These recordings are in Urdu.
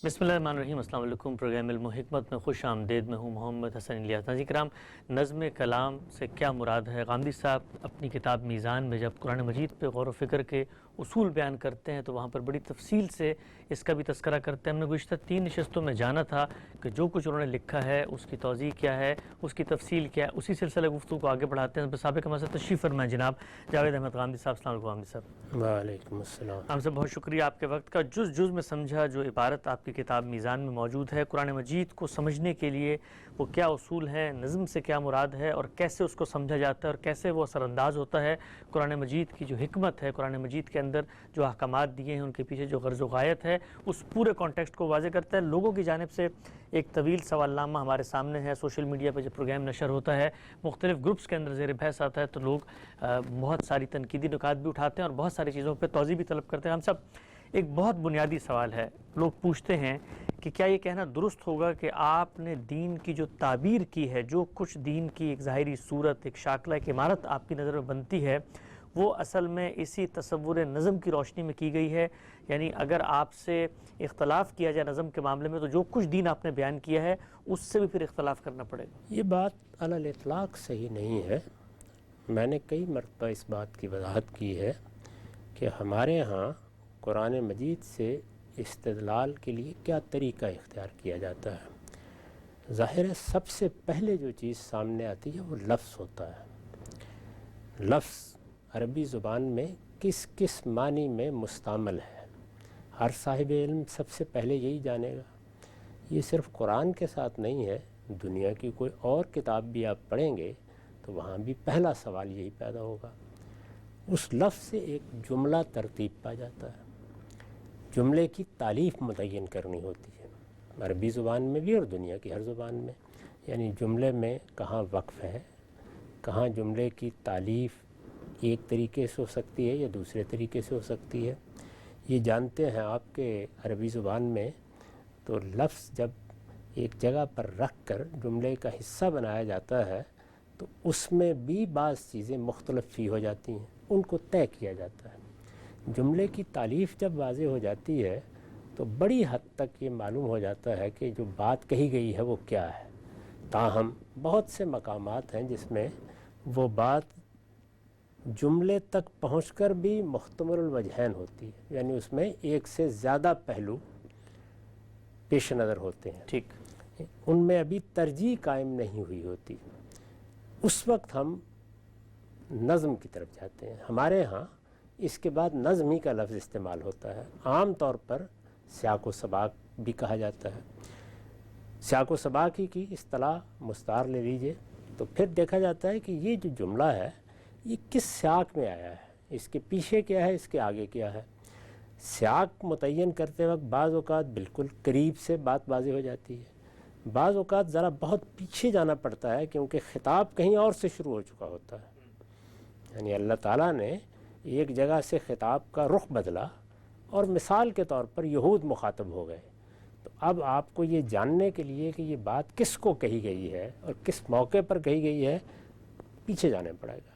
بسم اللہ الرحمن الرحیم۔ السلام علیکم۔ پروگرام علم و حکمت میں خوش آمدید۔ میں ہوں محمد حسن الیاس۔ ناظرین کرام، نظم کلام سے کیا مراد ہے؟ غامدی صاحب اپنی کتاب میزان میں جب قرآن مجید پہ غور و فکر کے اصول بیان کرتے ہیں تو وہاں پر بڑی تفصیل سے اس کا بھی تذکرہ کرتے ہیں۔ ہم نے گزشتہ 3 نشستوں میں جانا تھا کہ جو کچھ انہوں نے لکھا ہے اس کی توضیح کیا ہے، اس کی تفصیل کیا ہے، اسی سلسلہ گفتگو کو آگے بڑھاتے ہیں۔ سابق ہمارے ساتھ تشریف فرمائیں جناب جاوید احمد غامدی صاحب۔ السلام علیکم غامدی صاحب۔ وعلیکم السلام۔ ہم سے بہت شکریہ آپ کے وقت کا۔ جز میں سمجھا جو عبارت آپ کی کتاب میزان میں موجود ہے، قرآن مجید کو سمجھنے کے لیے وہ کیا اصول ہیں، نظم سے کیا مراد ہے اور کیسے اس کو سمجھا جاتا ہے اور کیسے وہ اثر انداز ہوتا ہے، قرآن مجید کی جو حکمت ہے، قرآن مجید کے اندر جو احکامات دیے ہیں ان کے پیچھے جو غرض و غایت ہے، اس پورے کانٹیکسٹ کو واضح کرتا ہے۔ لوگوں کی جانب سے ایک طویل سوال نامہ ہمارے سامنے ہے، سوشل میڈیا پہ جب پروگرام نشر ہوتا ہے، مختلف گروپس کے اندر زیر بحث آتا ہے تو لوگ بہت ساری تنقیدی نکات بھی اٹھاتے ہیں اور بہت ساری چیزوں پہ توضیح بھی طلب کرتے ہیں۔ ہم سب ایک بہت بنیادی سوال ہے، لوگ پوچھتے ہیں کہ کیا یہ کہنا درست ہوگا کہ آپ نے دین کی جو تعبیر کی ہے، جو کچھ دین کی ایک ظاہری صورت، ایک شاکلہ، ایک عمارت آپ کی نظر میں بنتی ہے، وہ اصل میں اسی تصور نظم کی روشنی میں کی گئی ہے؟ یعنی اگر آپ سے اختلاف کیا جائے نظم کے معاملے میں تو جو کچھ دین آپ نے بیان کیا ہے اس سے بھی پھر اختلاف کرنا پڑے گا؟ یہ بات علی الاطلاق صحیح نہیں ہے۔ میں نے کئی مرتبہ اس بات کی وضاحت کی ہے کہ ہمارے ہاں قرآن مجید سے استدلال کے لیے کیا طریقہ اختیار کیا جاتا ہے۔ ظاہر ہے سب سے پہلے جو چیز سامنے آتی ہے وہ لفظ ہوتا ہے۔ لفظ عربی زبان میں کس کس معنی میں مستعمل ہے، ہر صاحب علم سب سے پہلے یہی جانے گا۔ یہ صرف قرآن کے ساتھ نہیں ہے، دنیا کی کوئی اور کتاب بھی آپ پڑھیں گے تو وہاں بھی پہلا سوال یہی پیدا ہوگا۔ اس لفظ سے ایک جملہ ترتیب پا جاتا ہے، جملے کی تعلیف متعین کرنی ہوتی ہے، عربی زبان میں بھی اور دنیا کی ہر زبان میں۔ یعنی جملے میں کہاں وقف ہے، کہاں جملے کی تعلیف ایک طریقے سے ہو سکتی ہے یا دوسرے طریقے سے ہو سکتی ہے، یہ جانتے ہیں آپ کہ عربی زبان میں تو لفظ جب ایک جگہ پر رکھ کر جملے کا حصہ بنایا جاتا ہے تو اس میں بھی بعض چیزیں مختلف فی ہو جاتی ہیں، ان کو طے کیا جاتا ہے۔ جملے کی تعلیف جب واضح ہو جاتی ہے تو بڑی حد تک یہ معلوم ہو جاتا ہے کہ جو بات کہی گئی ہے وہ کیا ہے۔ تاہم بہت سے مقامات ہیں جس میں وہ بات جملے تک پہنچ کر بھی محتمل الوجہین ہوتی ہے، یعنی اس میں ایک سے زیادہ پہلو پیش نظر ہوتے ہیں، ٹھیک، ان میں ابھی ترجیح قائم نہیں ہوئی ہوتی۔ اس وقت ہم نظم کی طرف جاتے ہیں۔ ہمارے ہاں اس کے بعد نظم ہی کا لفظ استعمال ہوتا ہے، عام طور پر سیاق و سباق بھی کہا جاتا ہے۔ سیاق و سباق ہی کی اصطلاح مستعار لے لیجئے تو پھر دیکھا جاتا ہے کہ یہ جو جملہ ہے یہ کس سیاق میں آیا ہے، اس کے پیچھے کیا ہے، اس کے آگے کیا ہے۔ سیاق متعین کرتے وقت بعض اوقات بالکل قریب سے بات واضح ہو جاتی ہے، بعض اوقات ذرا بہت پیچھے جانا پڑتا ہے کیونکہ خطاب کہیں اور سے شروع ہو چکا ہوتا ہے۔ یعنی اللہ تعالیٰ نے ایک جگہ سے خطاب کا رخ بدلا اور مثال کے طور پر یہود مخاطب ہو گئے، تو اب آپ کو یہ جاننے کے لیے کہ یہ بات کس کو کہی گئی ہے اور کس موقع پر کہی گئی ہے پیچھے جانے پڑے گا۔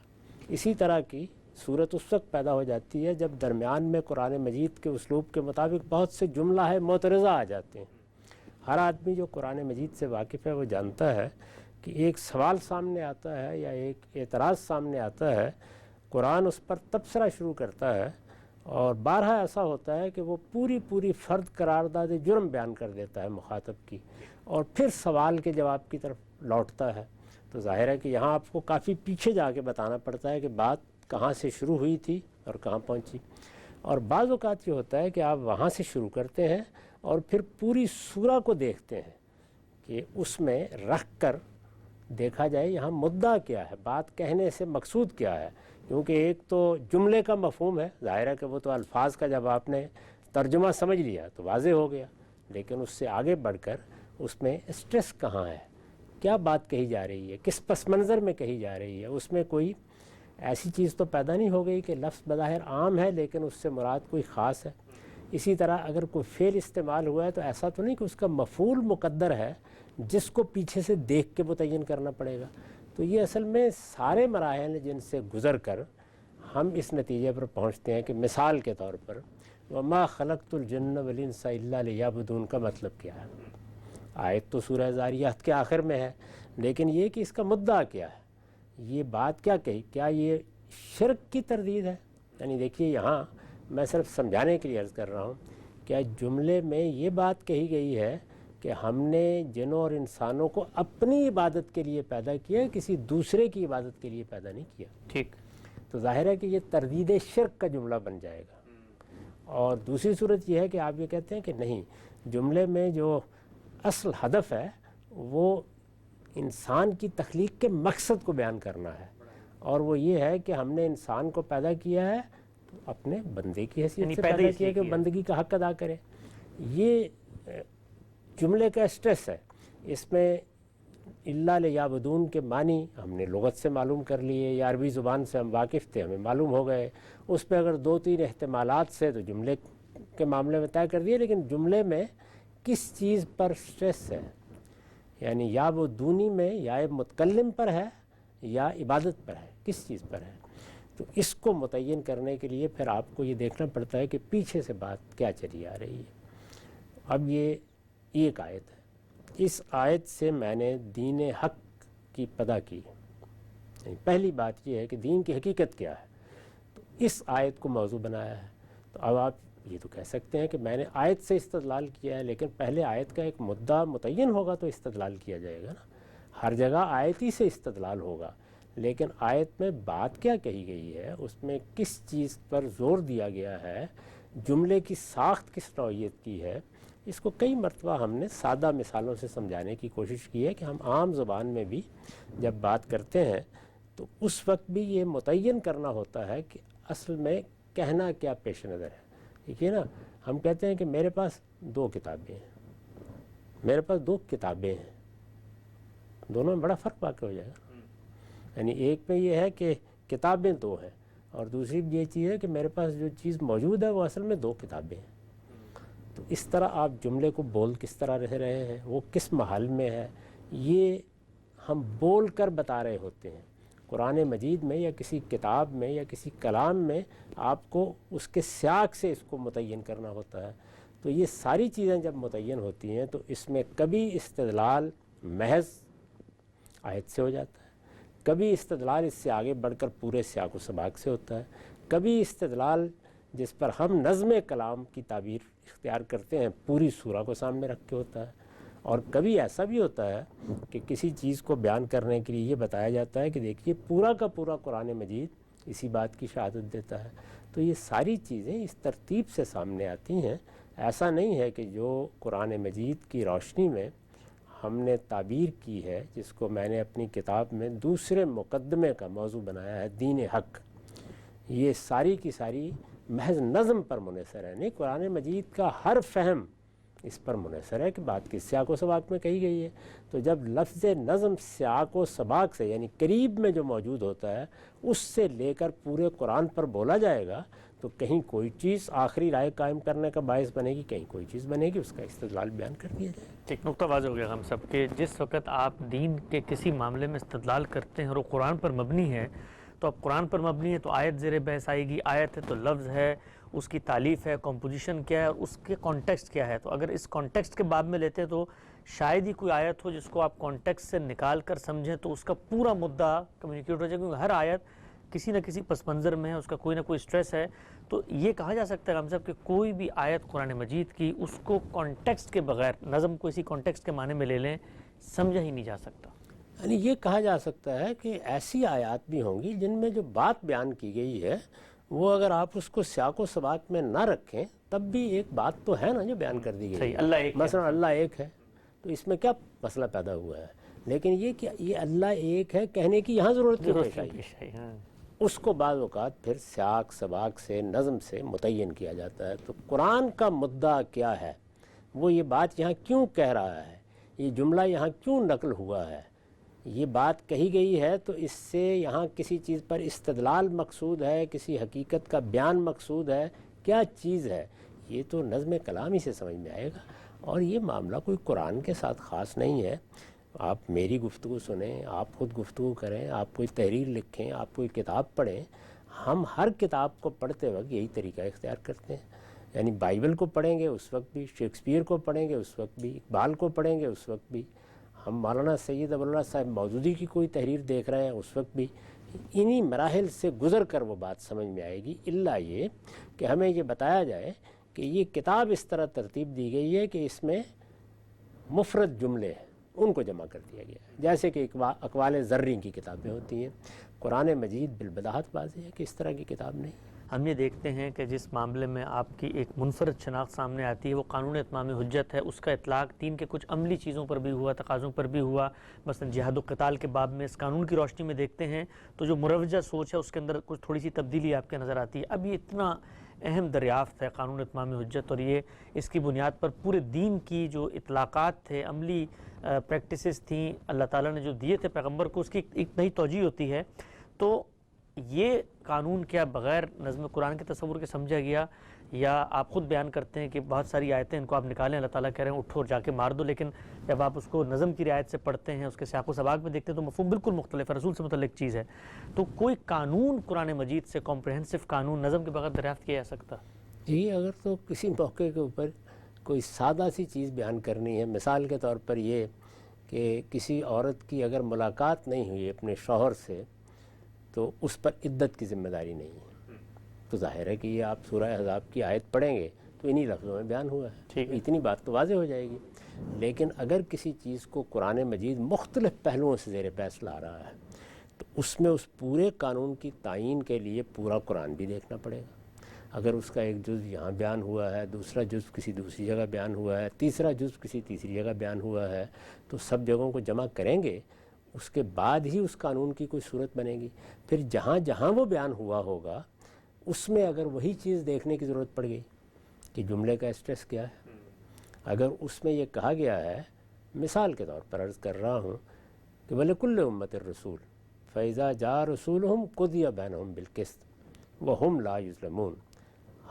اسی طرح کی صورت اس وقت پیدا ہو جاتی ہے جب درمیان میں قرآن مجید کے اسلوب کے مطابق بہت سے جملہ ہے معترضہ آ جاتے ہیں۔ ہر آدمی جو قرآن مجید سے واقف ہے وہ جانتا ہے کہ ایک سوال سامنے آتا ہے یا ایک اعتراض سامنے آتا ہے، قرآن اس پر تبصرہ شروع کرتا ہے اور بارہا ایسا ہوتا ہے کہ وہ پوری فرد قرارداد جرم بیان کر دیتا ہے مخاطب کی، اور پھر سوال کے جواب کی طرف لوٹتا ہے۔ تو ظاہر ہے کہ یہاں آپ کو کافی پیچھے جا کے بتانا پڑتا ہے کہ بات کہاں سے شروع ہوئی تھی اور کہاں پہنچی۔ اور بعض اوقات یہ ہوتا ہے کہ آپ وہاں سے شروع کرتے ہیں اور پھر پوری سورہ کو دیکھتے ہیں کہ اس میں رکھ کر دیکھا جائے یہاں مدعا کیا ہے، بات کہنے سے مقصود کیا ہے، کیونکہ ایک تو جملے کا مفہوم ہے، ظاہر ہے کہ وہ تو الفاظ کا جب آپ نے ترجمہ سمجھ لیا تو واضح ہو گیا، لیکن اس سے آگے بڑھ کر اس میں اسٹریس کہاں ہے، کیا بات کہی جا رہی ہے، کس پس منظر میں کہی جا رہی ہے، اس میں کوئی ایسی چیز تو پیدا نہیں ہو گئی کہ لفظ بظاہر عام ہے لیکن اس سے مراد کوئی خاص ہے۔ اسی طرح اگر کوئی فعل استعمال ہوا ہے تو ایسا تو نہیں کہ اس کا مفعول مقدر ہے جس کو پیچھے سے دیکھ کے متعین کرنا پڑے گا۔ تو یہ اصل میں سارے مراحل جن سے گزر کر ہم اس نتیجے پر پہنچتے ہیں کہ مثال کے طور پر وما خلقت الجن والانس الا لیعبدون کا مطلب کیا ہے؟ آیت تو سورہ ذاریات کے آخر میں ہے، لیکن یہ کہ اس کا مدعا کیا ہے، یہ بات کیا کہی؟ کیا یہ شرک کی تردید ہے؟ یعنی دیکھیے یہاں میں صرف سمجھانے کے لیے عرض کر رہا ہوں، کیا جملے میں یہ بات کہی گئی ہے کہ ہم نے جنوں اور انسانوں کو اپنی عبادت کے لیے پیدا کیا، کسی دوسرے کی عبادت کے لیے پیدا نہیں کیا؟ ٹھیک، تو ظاہر ہے کہ یہ تردید شرک کا جملہ بن جائے گا۔ اور دوسری صورت یہ ہے کہ آپ یہ کہتے ہیں کہ نہیں، جملے میں جو اصل ہدف ہے وہ انسان کی تخلیق کے مقصد کو بیان کرنا ہے، اور وہ یہ ہے کہ ہم نے انسان کو پیدا کیا ہے تو اپنے بندے کی حیثیت سے پیدا کیا کہ بندگی کا حق ادا کرے۔ یہ جملے کا اسٹریس ہے۔ اس میں الا لیعبدون کے معنی ہم نے لغت سے معلوم کر لیے، یا عربی زبان سے ہم واقف تھے، ہمیں معلوم ہو گئے۔ اس پہ اگر 2-3 احتمالات سے تو جملے کے معاملے میں طے کر دیے، لیکن جملے میں کس چیز پر اسٹریس ہے؟ یعنی یعبدونی میں یا متکلم پر ہے یا عبادت پر ہے، کس چیز پر ہے؟ تو اس کو متعین کرنے کے لیے پھر آپ کو یہ دیکھنا پڑتا ہے کہ پیچھے سے بات کیا چلی آ رہی ہے۔ اب یہ ایک آیت ہے، اس آیت سے میں نے دین حق کی پدہ کی۔ پہلی بات یہ ہے کہ دین کی حقیقت کیا ہے، تو اس آیت کو موضوع بنایا ہے۔ تو اب آپ یہ تو کہہ سکتے ہیں کہ میں نے آیت سے استدلال کیا ہے، لیکن پہلے آیت کا ایک مدعا متعین ہوگا تو استدلال کیا جائے گا نا۔ ہر جگہ آیت ہی سے استدلال ہوگا، لیکن آیت میں بات کیا کہی گئی ہے، اس میں کس چیز پر زور دیا گیا ہے، جملے کی ساخت کس نوعیت کی ہے، اس کو کئی مرتبہ ہم نے سادہ مثالوں سے سمجھانے کی کوشش کی ہے کہ ہم عام زبان میں بھی جب بات کرتے ہیں تو اس وقت بھی یہ متعین کرنا ہوتا ہے کہ اصل میں کہنا کیا پیش نظر ہے۔ دیکھیے نا، ہم کہتے ہیں کہ میرے پاس 2 کتابیں ہیں، میرے پاس 2 کتابیں ہیں، دونوں میں بڑا فرق واقع ہو جائے گا۔ یعنی ایک میں یہ ہے کہ کتابیں 2 ہیں، اور دوسری یہ چیز ہے کہ میرے پاس جو چیز موجود ہے وہ اصل میں 2 کتابیں ہیں۔ تو اس طرح آپ جملے کو بول کس طرح رہ رہے ہیں، وہ کس محل میں ہے، یہ ہم بول کر بتا رہے ہوتے ہیں۔ قرآن مجید میں یا کسی کتاب میں یا کسی کلام میں آپ کو اس کے سیاق سے اس کو متعین کرنا ہوتا ہے۔ تو یہ ساری چیزیں جب متعین ہوتی ہیں تو اس میں کبھی استدلال محض آیت سے ہو جاتا ہے، کبھی استدلال اس سے آگے بڑھ کر پورے سیاق و سباق سے ہوتا ہے، کبھی استدلال جس پر ہم نظم کلام کی تعبیر اختیار کرتے ہیں پوری سورہ کو سامنے رکھ کے ہوتا ہے، اور کبھی ایسا بھی ہوتا ہے کہ کسی چیز کو بیان کرنے کے لیے یہ بتایا جاتا ہے کہ دیکھیے پورا کا پورا قرآن مجید اسی بات کی شہادت دیتا ہے۔ تو یہ ساری چیزیں اس ترتیب سے سامنے آتی ہیں۔ ایسا نہیں ہے کہ جو قرآن مجید کی روشنی میں ہم نے تعبیر کی ہے، جس کو میں نے اپنی کتاب میں دوسرے مقدمے کا موضوع بنایا ہے دین حق، یہ ساری کی ساری محض نظم پر منحصر ہے۔ نہیں، قرآن مجید کا ہر فہم اس پر منحصر ہے کہ بات کس سیاق و سباق میں کہی گئی ہے۔ تو جب لفظ نظم سیاق و سباق سے یعنی قریب میں جو موجود ہوتا ہے اس سے لے کر پورے قرآن پر بولا جائے گا تو کہیں کوئی چیز آخری رائے قائم کرنے کا باعث بنے گی، کہیں کوئی چیز بنے گی، اس کا استدلال بیان کر دیا جائے گا۔ ایک نقطہ واضح ہو گیا ہم سب کہ جس وقت آپ دین کے کسی معاملے میں استدلال کرتے ہیں اور وہ قرآن پر مبنی ہے، تو اب قرآن پر مبنی ہے تو آیت زیر بحث آئے گی، آیت ہے تو لفظ ہے، اس کی تالیف ہے، کمپوزیشن کیا ہے، اور اس کے کانٹیکسٹ کیا ہے۔ تو اگر اس کانٹیکسٹ کے باب میں لیتے ہیں تو شاید ہی کوئی آیت ہو جس کو آپ کانٹیکسٹ سے نکال کر سمجھیں تو اس کا پورا مدعا کمیونیکیٹ ہو جائے، کیونکہ ہر آیت کسی نہ کسی پس منظر میں ہے، اس کا کوئی نہ کوئی سٹریس ہے۔ تو یہ کہا جا سکتا ہے ہم صاحب کہ کوئی بھی آیت قرآن مجید کی اس کو کانٹیکسٹ کے بغیر، نظم کو اسی کانٹیکسٹ کے معنی میں لے لیں، سمجھا ہی نہیں جا سکتا۔ یعنی یہ کہا جا سکتا ہے کہ ایسی آیات بھی ہوں گی جن میں جو بات بیان کی گئی ہے وہ اگر آپ اس کو سیاق و سباق میں نہ رکھیں تب بھی ایک بات تو ہے نا جو بیان کر دی گئی ہے۔ اللہ ایک ہے، مثلا اللہ ایک ہے، تو اس میں کیا مسئلہ پیدا ہوا ہے؟ لیکن یہ کہ یہ اللہ ایک ہے کہنے کی یہاں ضرورت کیوں پیش آئی؟ اس کو بعض اوقات پھر سیاق سباق سے، نظم سے متعین کیا جاتا ہے۔ تو قرآن کا مدعا کیا ہے، وہ یہ بات یہاں کیوں کہہ رہا ہے، یہ جملہ یہاں کیوں نقل ہوا ہے، یہ بات کہی گئی ہے تو اس سے یہاں کسی چیز پر استدلال مقصود ہے، کسی حقیقت کا بیان مقصود ہے، کیا چیز ہے، یہ تو نظم کلام ہی سے سمجھ میں آئے گا۔ اور یہ معاملہ کوئی قرآن کے ساتھ خاص نہیں ہے۔ آپ میری گفتگو سنیں، آپ خود گفتگو کریں، آپ کوئی تحریر لکھیں، آپ کوئی کتاب پڑھیں، ہم ہر کتاب کو پڑھتے وقت یہی طریقہ اختیار کرتے ہیں۔ یعنی بائبل کو پڑھیں گے اس وقت بھی، شیکسپیئر کو پڑھیں گے اس وقت بھی، اقبال کو پڑھیں گے اس وقت بھی، ہم مولانا سید ابو اللہ صاحب مودودی کی کوئی تحریر دیکھ رہے ہیں اس وقت بھی، انہی مراحل سے گزر کر وہ بات سمجھ میں آئے گی، الا یہ کہ ہمیں یہ بتایا جائے کہ یہ کتاب اس طرح ترتیب دی گئی ہے کہ اس میں مفرد جملے ہیں ان کو جمع کر دیا گیا ہے، جیسے کہ اقوال زرری کی کتابیں ہوتی ہیں۔ قرآن مجید بالبداہت واضح ہے کہ اس طرح کی کتاب نہیں۔ ہم یہ دیکھتے ہیں کہ جس معاملے میں آپ کی ایک منفرد شناخت سامنے آتی ہے وہ قانون اتمام حجت ہے، اس کا اطلاق دین کے کچھ عملی چیزوں پر بھی ہوا، تقاضوں پر بھی ہوا، مثلا جہاد و قتال کے باب میں اس قانون کی روشنی میں دیکھتے ہیں تو جو مروجہ سوچ ہے اس کے اندر کچھ تھوڑی سی تبدیلی آپ کے نظر آتی ہے۔ اب یہ اتنا اہم دریافت ہے قانون اتمام حجت، اور یہ اس کی بنیاد پر پورے دین کی جو اطلاقات تھے، عملی پریکٹسز تھیں اللہ تعالیٰ نے جو دیے تھے پیغمبر کو، اس کی ایک نئی توجیہ ہوتی ہے۔ تو یہ قانون کیا بغیر نظم قرآن کے تصور کے سمجھا گیا، یا آپ خود بیان کرتے ہیں کہ بہت ساری آیتیں ان کو آپ نکالیں، اللہ تعالیٰ کہہ رہے ہیں اٹھو اور جا کے مار دو، لیکن جب آپ اس کو نظم کی رعایت سے پڑھتے ہیں، اس کے سیاق و سباق میں دیکھتے ہیں تو مفہوم بالکل مختلف ہے، رسول سے متعلق چیز ہے۔ تو کوئی قانون قرآن مجید سے کمپریہنسو قانون نظم کے بغیر دریافت کیا جا سکتا؟ جی، اگر تو کسی موقع کے اوپر کوئی سادہ سی چیز بیان کرنی ہے، مثال کے طور پر یہ کہ کسی عورت کی اگر ملاقات نہیں ہوئی اپنے شوہر سے تو اس پر عدت کی ذمہ داری نہیں ہے، تو ظاہر ہے کہ یہ آپ سورہ احزاب کی آیت پڑھیں گے تو انہی لفظوں میں بیان ہوا ہے، اتنی بات تو واضح ہو جائے گی۔ لیکن اگر کسی چیز کو قرآن مجید مختلف پہلوؤں سے زیر بحث لا رہا ہے تو اس میں اس پورے قانون کی تعیین کے لیے پورا قرآن بھی دیکھنا پڑے گا۔ اگر اس کا ایک جز یہاں بیان ہوا ہے، دوسرا جز کسی دوسری جگہ بیان ہوا ہے، تیسرا جز کسی تیسری جگہ بیان ہوا ہے، تو سب جگہوں کو جمع کریں گے، اس کے بعد ہی اس قانون کی کوئی صورت بنے گی۔ پھر جہاں جہاں وہ بیان ہوا ہوگا اس میں اگر وہی چیز دیکھنے کی ضرورت پڑ گئی کہ جملے کا اسٹریس کیا ہے، اگر اس میں یہ کہا گیا ہے، مثال کے طور پر عرض کر رہا ہوں کہ وَلِكُلِّ أُمَّةٍ الرَّسُولُ فَإِذَا جَاءَ رَسُولُهُمْ قُضِيَ بَيْنَهُمْ بِالْقِسْطِ وَهُمْ لَا يُظْلَمُونَ،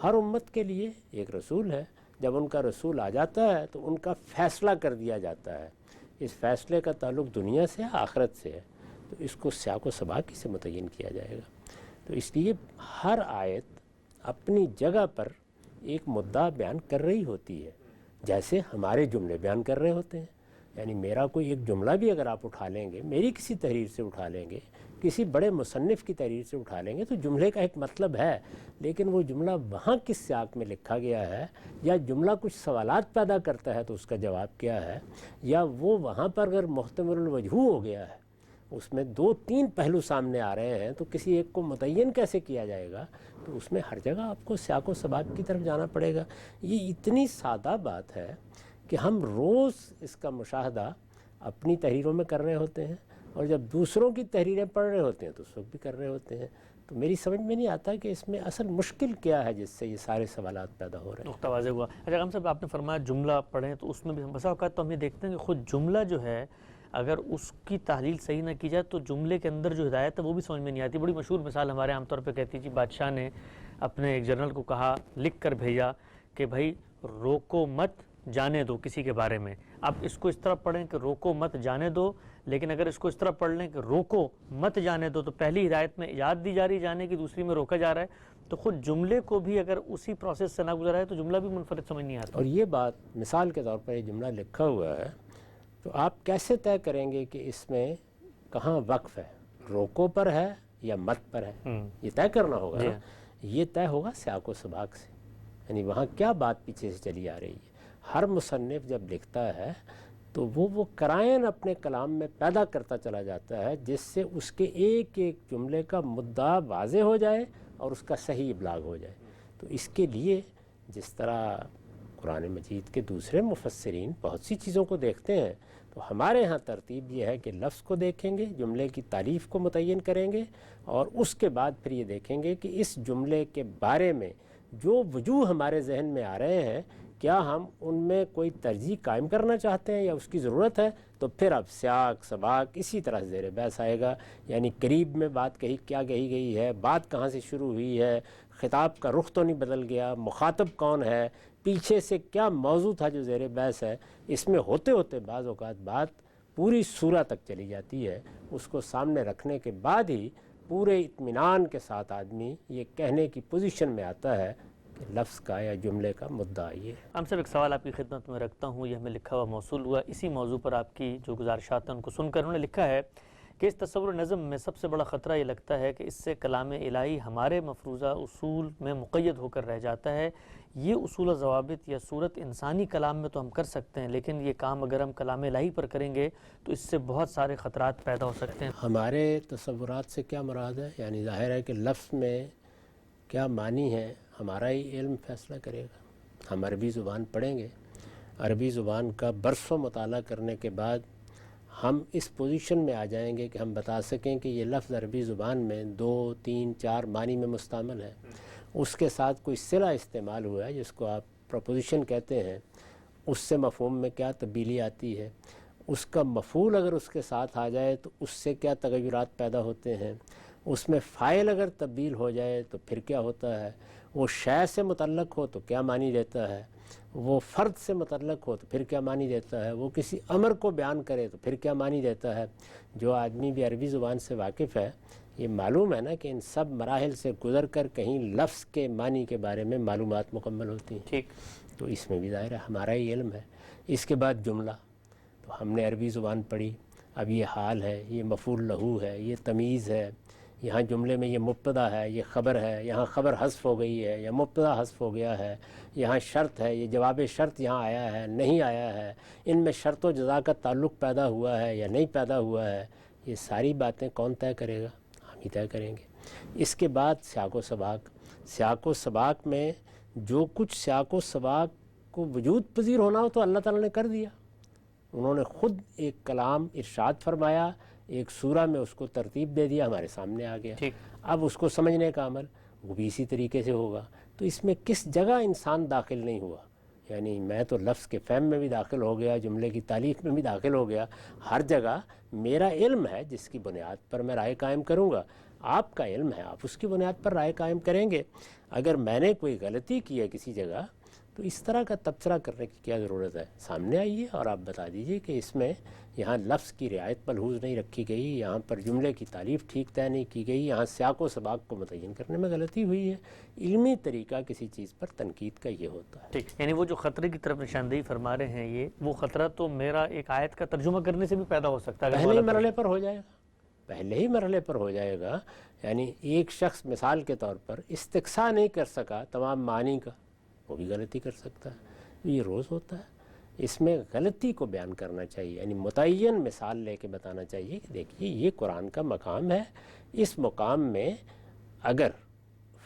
ہر امت کے لیے ایک رسول ہے، جب ان کا رسول آ جاتا ہے تو ان کا فیصلہ کر دیا جاتا ہے۔ اس فیصلے کا تعلق دنیا سے ہے، آخرت سے ہے، تو اس کو سیاق و سباق سے متعین کیا جائے گا۔ تو اس لیے ہر آیت اپنی جگہ پر ایک مدعا بیان کر رہی ہوتی ہے، جیسے ہمارے جملے بیان کر رہے ہوتے ہیں۔ یعنی میرا کوئی ایک جملہ بھی اگر آپ اٹھا لیں گے، میری کسی تحریر سے اٹھا لیں گے، کسی بڑے مصنف کی تحریر سے اٹھا لیں گے، تو جملے کا ایک مطلب ہے، لیکن وہ جملہ وہاں کس سیاق میں لکھا گیا ہے، یا جملہ کچھ سوالات پیدا کرتا ہے تو اس کا جواب کیا ہے، یا وہ وہاں پر اگر محتمل الوجہ ہو گیا ہے، اس میں 2-3 پہلو سامنے آ رہے ہیں، تو کسی ایک کو متعین کیسے کیا جائے گا؟ تو اس میں ہر جگہ آپ کو سیاق و سباق کی طرف جانا پڑے گا۔ یہ اتنی سادہ بات ہے کہ ہم روز اس کا مشاہدہ اپنی تحریروں میں کر رہے ہوتے ہیں، اور جب دوسروں کی تحریریں پڑھ رہے ہوتے ہیں تو اس وقت بھی کر رہے ہوتے ہیں۔ تو میری سمجھ میں نہیں آتا کہ اس میں اصل مشکل کیا ہے جس سے یہ سارے سوالات پیدا ہو رہے ہیں۔ نقطہ واضح ہوا۔ اچھا ہم صاحب، آپ نے فرمایا جملہ پڑھیں، تو اس میں بھی بسا اوقات تو ہم یہ دیکھتے ہیں کہ خود جملہ جو ہے اگر اس کی تحلیل صحیح نہ کی جائے تو جملے کے اندر جو ہدایت ہے وہ بھی سمجھ میں نہیں آتی۔ بڑی مشہور مثال ہمارے عام طور پہ کہتی جی، بادشاہ نے اپنے ایک جنرل کو کہا، لکھ کر بھیجا کہ بھائی روکو مت جانے دو کسی کے بارے میں۔ اب اس کو اس طرح پڑھیں کہ روکو مت جانے دو، لیکن اگر اس کو اس طرح پڑھ لیں کہ روکو مت جانے دو، تو پہلی ہدایت میں اجازت دی جا رہی جانے کی، دوسری میں روکا جا رہا ہے۔ تو خود جملے کو بھی اگر اسی پروسیس سے نہ گزرا ہے تو جملہ بھی منفرد سمجھ نہیں آتا۔ اور یہ بات مثال کے طور پر یہ جملہ لکھا ہوا ہے، تو آپ کیسے طے کریں گے کہ اس میں کہاں وقف ہے، روکو پر ہے یا مت پر ہے؟ یہ طے کرنا ہوگا نا۔ یہ طے ہوگا سیاق و سباق سے، یعنی وہاں کیا بات پیچھے سے چلی آ رہی ہے۔ ہر مصنف جب لکھتا ہے تو وہ قرائن اپنے کلام میں پیدا کرتا چلا جاتا ہے، جس سے اس کے ایک ایک جملے کا مدعا واضح ہو جائے اور اس کا صحیح ابلاغ ہو جائے۔ تو اس کے لیے جس طرح قرآن مجید کے دوسرے مفسرین بہت سی چیزوں کو دیکھتے ہیں، تو ہمارے ہاں ترتیب یہ ہے کہ لفظ کو دیکھیں گے، جملے کی تعریف کو متعین کریں گے، اور اس کے بعد پھر یہ دیکھیں گے کہ اس جملے کے بارے میں جو وجوہ ہمارے ذہن میں آ رہے ہیں، کیا ہم ان میں کوئی ترجیح قائم کرنا چاہتے ہیں یا اس کی ضرورت ہے؟ تو پھر اب سیاق سباق اسی طرح زیر بحث آئے گا، یعنی قریب میں بات کیا کہی گئی ہے، بات کہاں سے شروع ہوئی ہے، خطاب کا رخ تو نہیں بدل گیا، مخاطب کون ہے، پیچھے سے کیا موضوع تھا جو زیر بحث ہے۔ اس میں ہوتے ہوتے بعض اوقات بات پوری سورہ تک چلی جاتی ہے۔ اس کو سامنے رکھنے کے بعد ہی پورے اطمینان کے ساتھ آدمی یہ کہنے کی پوزیشن میں آتا ہے کہ لفظ کا یا جملے کا مدعا یہ ہے۔ ہم صاحب ایک سوال آپ کی خدمت میں رکھتا ہوں، یہ ہمیں لکھا ہوا موصول ہوا اسی موضوع پر، آپ کی جو گزارشات ہیں ان کو سن کر انہوں نے لکھا ہے کہ اس تصور نظم میں سب سے بڑا خطرہ یہ لگتا ہے کہ اس سے کلام الہی ہمارے مفروضہ اصول میں مقید ہو کر رہ جاتا ہے۔ یہ اصول و ضوابط یا صورت انسانی کلام میں تو ہم کر سکتے ہیں، لیکن یہ کام اگر ہم کلام الہی پر کریں گے تو اس سے بہت سارے خطرات پیدا ہو سکتے ہیں۔ ہمارے تصورات سے کیا مراد ہے؟ یعنی ظاہر ہے کہ لفظ میں کیا معنی ہے ہمارا ہی علم فیصلہ کرے گا۔ ہم عربی زبان پڑھیں گے، عربی زبان کا برسوں مطالعہ کرنے کے بعد ہم اس پوزیشن میں آ جائیں گے کہ ہم بتا سکیں کہ یہ لفظ عربی زبان میں 2، 3، 4 معنی میں مستعمل ہے۔ اس کے ساتھ کوئی صلہ استعمال ہوا ہے جس کو آپ پروپوزیشن کہتے ہیں، اس سے مفہوم میں کیا تبدیلی آتی ہے، اس کا مفعول اگر اس کے ساتھ آ جائے تو اس سے کیا تغیرات پیدا ہوتے ہیں، اس میں فاعل اگر تبدیل ہو جائے تو پھر کیا ہوتا ہے، وہ شے سے متعلق ہو تو کیا معنی دیتا ہے، وہ فرد سے متعلق ہو تو پھر کیا معنی دیتا ہے، وہ کسی امر کو بیان کرے تو پھر کیا معنی دیتا ہے۔ جو آدمی بھی عربی زبان سے واقف ہے یہ معلوم ہے نا کہ ان سب مراحل سے گزر کر کہیں لفظ کے معنی کے بارے میں معلومات مکمل ہوتی ہیں۔ ٹھیک، تو اس میں بھی ظاہر ہے ہمارا ہی علم ہے۔ اس کے بعد جملہ، تو ہم نے عربی زبان پڑھی، اب یہ حال ہے، یہ مفعول لہو ہے، یہ تمیز ہے، یہاں جملے میں یہ مبتدا ہے، یہ خبر ہے، یہاں خبر حذف ہو گئی ہے یا مبتدا حذف ہو گیا ہے، یہاں شرط ہے، یہ جواب شرط یہاں آیا ہے نہیں آیا ہے، ان میں شرط و جزا کا تعلق پیدا ہوا ہے یا نہیں پیدا ہوا ہے، یہ ساری باتیں کون طے کرے گا؟ ہم ہی طے کریں گے۔ اس کے بعد سیاق و سباق، سیاق و سباق میں جو کچھ سیاق و سباق کو وجود پذیر ہونا ہو تو اللہ تعالیٰ نے کر دیا۔ انہوں نے خود ایک کلام ارشاد فرمایا، ایک سورہ میں اس کو ترتیب دے دیا، ہمارے سامنے آ گیا۔ ٹھیک، اب اس کو سمجھنے کا عمل وہ بھی اسی طریقے سے ہوگا۔ تو اس میں کس جگہ انسان داخل نہیں ہوا؟ یعنی میں تو لفظ کے فہم میں بھی داخل ہو گیا، جملے کی تالیف میں بھی داخل ہو گیا، ہر جگہ میرا علم ہے جس کی بنیاد پر میں رائے قائم کروں گا، آپ کا علم ہے، آپ اس کی بنیاد پر رائے قائم کریں گے۔ اگر میں نے کوئی غلطی کی ہے کسی جگہ تو اس طرح کا تبصرہ کرنے کی کیا ضرورت ہے؟ سامنے آئیے اور آپ بتا دیجئے کہ اس میں یہاں لفظ کی رعایت ملحوظ نہیں رکھی گئی، یہاں پر جملے کی تعریف ٹھیک طے نہیں کی گئی، یہاں سیاق و سباق کو متعین کرنے میں غلطی ہوئی ہے۔ علمی طریقہ کسی چیز پر تنقید کا یہ ہوتا ہے۔ ٹھیک، یعنی وہ جو خطرے کی طرف نشاندہی فرما رہے ہیں، وہ خطرہ تو میرا ایک آیت کا ترجمہ کرنے سے بھی پیدا ہو سکتا ہے۔ پہلے ہی مرحلے پر ہو جائے گا، پہلے ہی مرحلے پر ہو جائے گا۔ یعنی ایک شخص مثال کے طور پر استقصاء نہیں کر سکا تمام معنی کا، وہ بھی غلطی کر سکتا ہے، یہ روز ہوتا ہے۔ اس میں غلطی کو بیان کرنا چاہیے، یعنی متعین مثال لے کے بتانا چاہیے کہ دیکھیے یہ قرآن کا مقام ہے، اس مقام میں اگر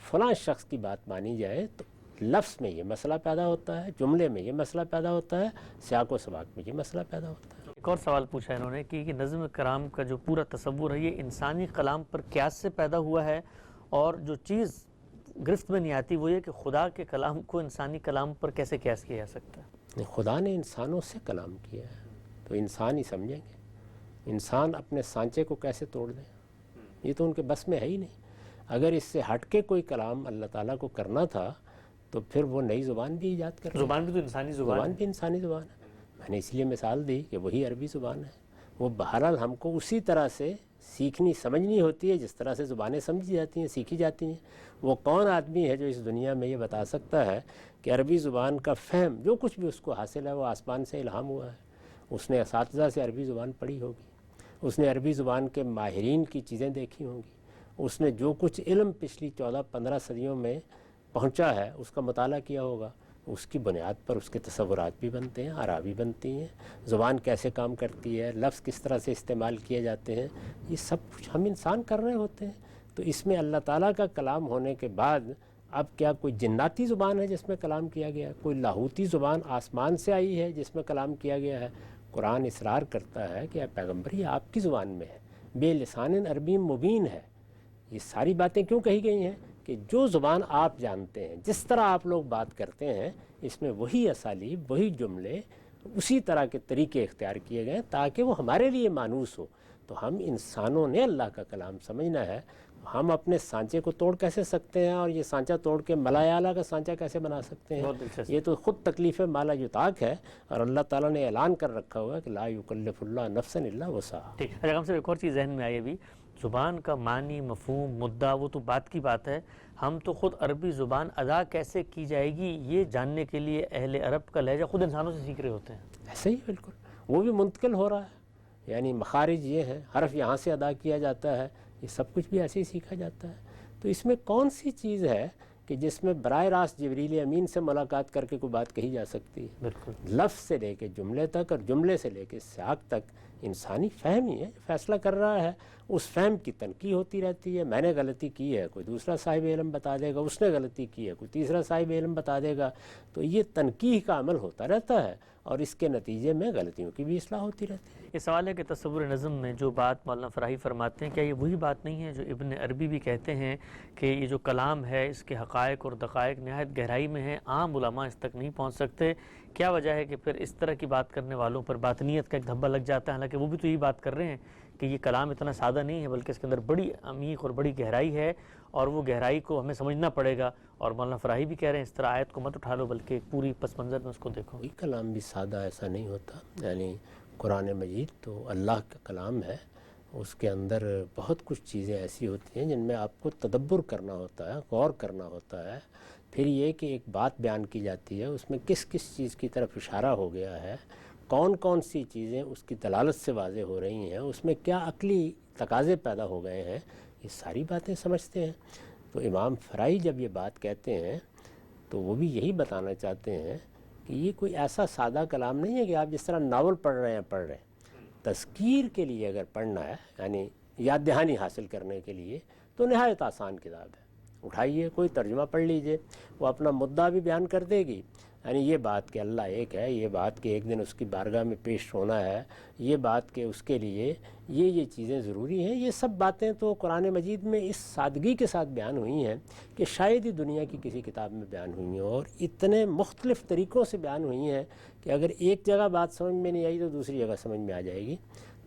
فلاں شخص کی بات مانی جائے تو لفظ میں یہ مسئلہ پیدا ہوتا ہے، جملے میں یہ مسئلہ پیدا ہوتا ہے، سیاق و سباق میں یہ مسئلہ پیدا ہوتا ہے۔ ایک اور سوال پوچھا انہوں نے کہ نظم کلام کا جو پورا تصور ہے یہ انسانی کلام پر قیاس سے پیدا ہوا ہے، اور جو چیز گرفت میں نہیں آتی وہ یہ کہ خدا کے کلام کو انسانی کلام پر کیسے قیاس کیا جا سکتا ہے؟ خدا نے انسانوں سے کلام کیا ہے تو انسان ہی سمجھیں گے، انسان اپنے سانچے کو کیسے توڑ دیں، یہ تو ان کے بس میں ہے ہی نہیں۔ اگر اس سے ہٹ کے کوئی کلام اللہ تعالیٰ کو کرنا تھا تو پھر وہ نئی زبان بھی ایجاد کر زبان بھی تو انسانی زبان بھی انسانی زبان ہے۔ میں نے اس لیے مثال دی کہ وہی عربی زبان ہے، وہ بہرحال ہم کو اسی طرح سے سیکھنی سمجھنی ہوتی ہے جس طرح سے زبانیں سمجھی جاتی ہیں، سیکھی جاتی ہیں۔ وہ کون آدمی ہے جو اس دنیا میں یہ بتا سکتا ہے کہ عربی زبان کا فہم جو کچھ بھی اس کو حاصل ہے وہ آسمان سے الہام ہوا ہے؟ اس نے اساتذہ سے عربی زبان پڑھی ہوگی، اس نے عربی زبان کے ماہرین کی چیزیں دیکھی ہوں گی، اس نے جو کچھ علم پچھلی 14-15 صدیوں میں پہنچا ہے اس کا مطالعہ کیا ہوگا، اس کی بنیاد پر اس کے تصورات بھی بنتے ہیں، آراء بھی بنتی ہیں، زبان کیسے کام کرتی ہے، لفظ کس طرح سے استعمال کیے جاتے ہیں، یہ سب کچھ ہم انسان کر رہے ہوتے ہیں۔ تو اس میں اللہ تعالیٰ کا کلام ہونے کے بعد اب کیا کوئی جناتی زبان ہے جس میں کلام کیا گیا ہے؟ کوئی لاہوتی زبان آسمان سے آئی ہے جس میں کلام کیا گیا ہے؟ قرآن اصرار کرتا ہے کہ اے پیغمبر یہ آپ کی زبان میں ہے، بے لسان عربی مبین ہے۔ یہ ساری باتیں کیوں کہی گئی ہیں؟ کہ جو زبان آپ جانتے ہیں، جس طرح آپ لوگ بات کرتے ہیں، اس میں وہی اسالیب، وہی جملے، اسی طرح کے طریقے اختیار کیے گئے تاکہ وہ ہمارے لیے مانوس ہو۔ تو ہم انسانوں نے اللہ کا کلام سمجھنا ہے، ہم اپنے سانچے کو توڑ کیسے سکتے ہیں اور یہ سانچہ توڑ کے ملائے اعلیٰ کا سانچہ کیسے بنا سکتے ہیں؟ یہ تو خود تکلیف مالا یطاق ہے، اور اللہ تعالیٰ نے اعلان کر رکھا ہوا ہے کہ لا یکلف اللہ نفسا الا وسعہا۔ ٹھیک، اگر ہم سے ایک اور چیز ذہن میں آئی ابھی زبان کا معنی، مفہوم، مدعا وہ تو بات کی بات ہے، ہم تو خود عربی زبان ادا کیسے کی جائے گی یہ جاننے کے لیے اہل عرب کا لہجہ خود انسانوں سے سیکھ رہے ہوتے ہیں۔ ایسے ہی بالکل وہ بھی منتقل ہو رہا ہے، یعنی مخارج یہ ہیں، حرف یہاں سے ادا کیا جاتا ہے، یہ سب کچھ بھی ایسے ہی سیکھا جاتا ہے۔ تو اس میں کون سی چیز ہے کہ جس میں براہ راست جبریل امین سے ملاقات کر کے کوئی بات کہی جا سکتی ہے؟ بالکل لفظ سے لے کے جملے تک اور جملے سے لے کے سیاق تک انسانی فہم ہی ہے فیصلہ کر رہا ہے، اس فہم کی تنقید ہوتی رہتی ہے۔ میں نے غلطی کی ہے، کوئی دوسرا صاحب علم بتا دے گا، اس نے غلطی کی ہے، کوئی تیسرا صاحب علم بتا دے گا، تو یہ تنقید کا عمل ہوتا رہتا ہے اور اس کے نتیجے میں غلطیوں کی بھی اصلاح ہوتی رہتی ہے۔ یہ سوال ہے کہ تصور نظم میں جو بات مولانا فراہی فرماتے ہیں، کیا یہ وہی بات نہیں ہے جو ابن عربی بھی کہتے ہیں کہ یہ جو کلام ہے اس کے حقائق اور دقائق نہایت گہرائی میں ہیں، عام علماء اس تک نہیں پہنچ سکتے؟ کیا وجہ ہے کہ پھر اس طرح کی بات کرنے والوں پر باطنیت کا ایک دھبا لگ جاتا ہے، حالانکہ وہ بھی تو یہی بات کر رہے ہیں کہ یہ کلام اتنا سادہ نہیں ہے بلکہ اس کے اندر بڑی عمیق اور بڑی گہرائی ہے، اور وہ گہرائی کو ہمیں سمجھنا پڑے گا؟ اور مولانا فراہی بھی کہہ رہے ہیں اس طرح آیت کو مت اٹھا لو بلکہ پوری پس منظر میں اس کو دیکھو۔ کوئی کلام بھی سادہ ایسا نہیں ہوتا، یعنی قرآن مجید تو اللہ کا کلام ہے، اس کے اندر بہت کچھ چیزیں ایسی ہوتی ہیں جن میں آپ کو تدبر کرنا ہوتا ہے، غور کرنا ہوتا ہے۔ پھر یہ کہ ایک بات بیان کی جاتی ہے، اس میں کس کس چیز کی طرف اشارہ ہو گیا ہے، کون کون سی چیزیں اس کی دلالت سے واضح ہو رہی ہیں، اس میں کیا عقلی تقاضے پیدا ہو گئے ہیں، یہ ساری باتیں سمجھتے ہیں۔ تو امام فرائی جب یہ بات کہتے ہیں تو وہ بھی یہی بتانا چاہتے ہیں کہ یہ کوئی ایسا سادہ کلام نہیں ہے کہ آپ جس طرح ناول پڑھ رہے ہیں، تذکیر کے لیے اگر پڑھنا ہے، یعنی یاد دہانی حاصل کرنے کے لیے، تو نہایت آسان کتاب ہے۔ اٹھائیے، کوئی ترجمہ پڑھ لیجئے، وہ اپنا مدعا بھی بیان کر دے گی، یعنی یہ بات کہ اللہ ایک ہے، یہ بات کہ ایک دن اس کی بارگاہ میں پیش ہونا ہے، یہ بات کہ اس کے لیے یہ چیزیں ضروری ہیں، یہ سب باتیں تو قرآن مجید میں اس سادگی کے ساتھ بیان ہوئی ہیں کہ شاید ہی دنیا کی کسی کتاب میں بیان ہوئی ہیں، اور اتنے مختلف طریقوں سے بیان ہوئی ہیں کہ اگر ایک جگہ بات سمجھ میں نہیں آئی تو دوسری جگہ سمجھ میں آ جائے گی۔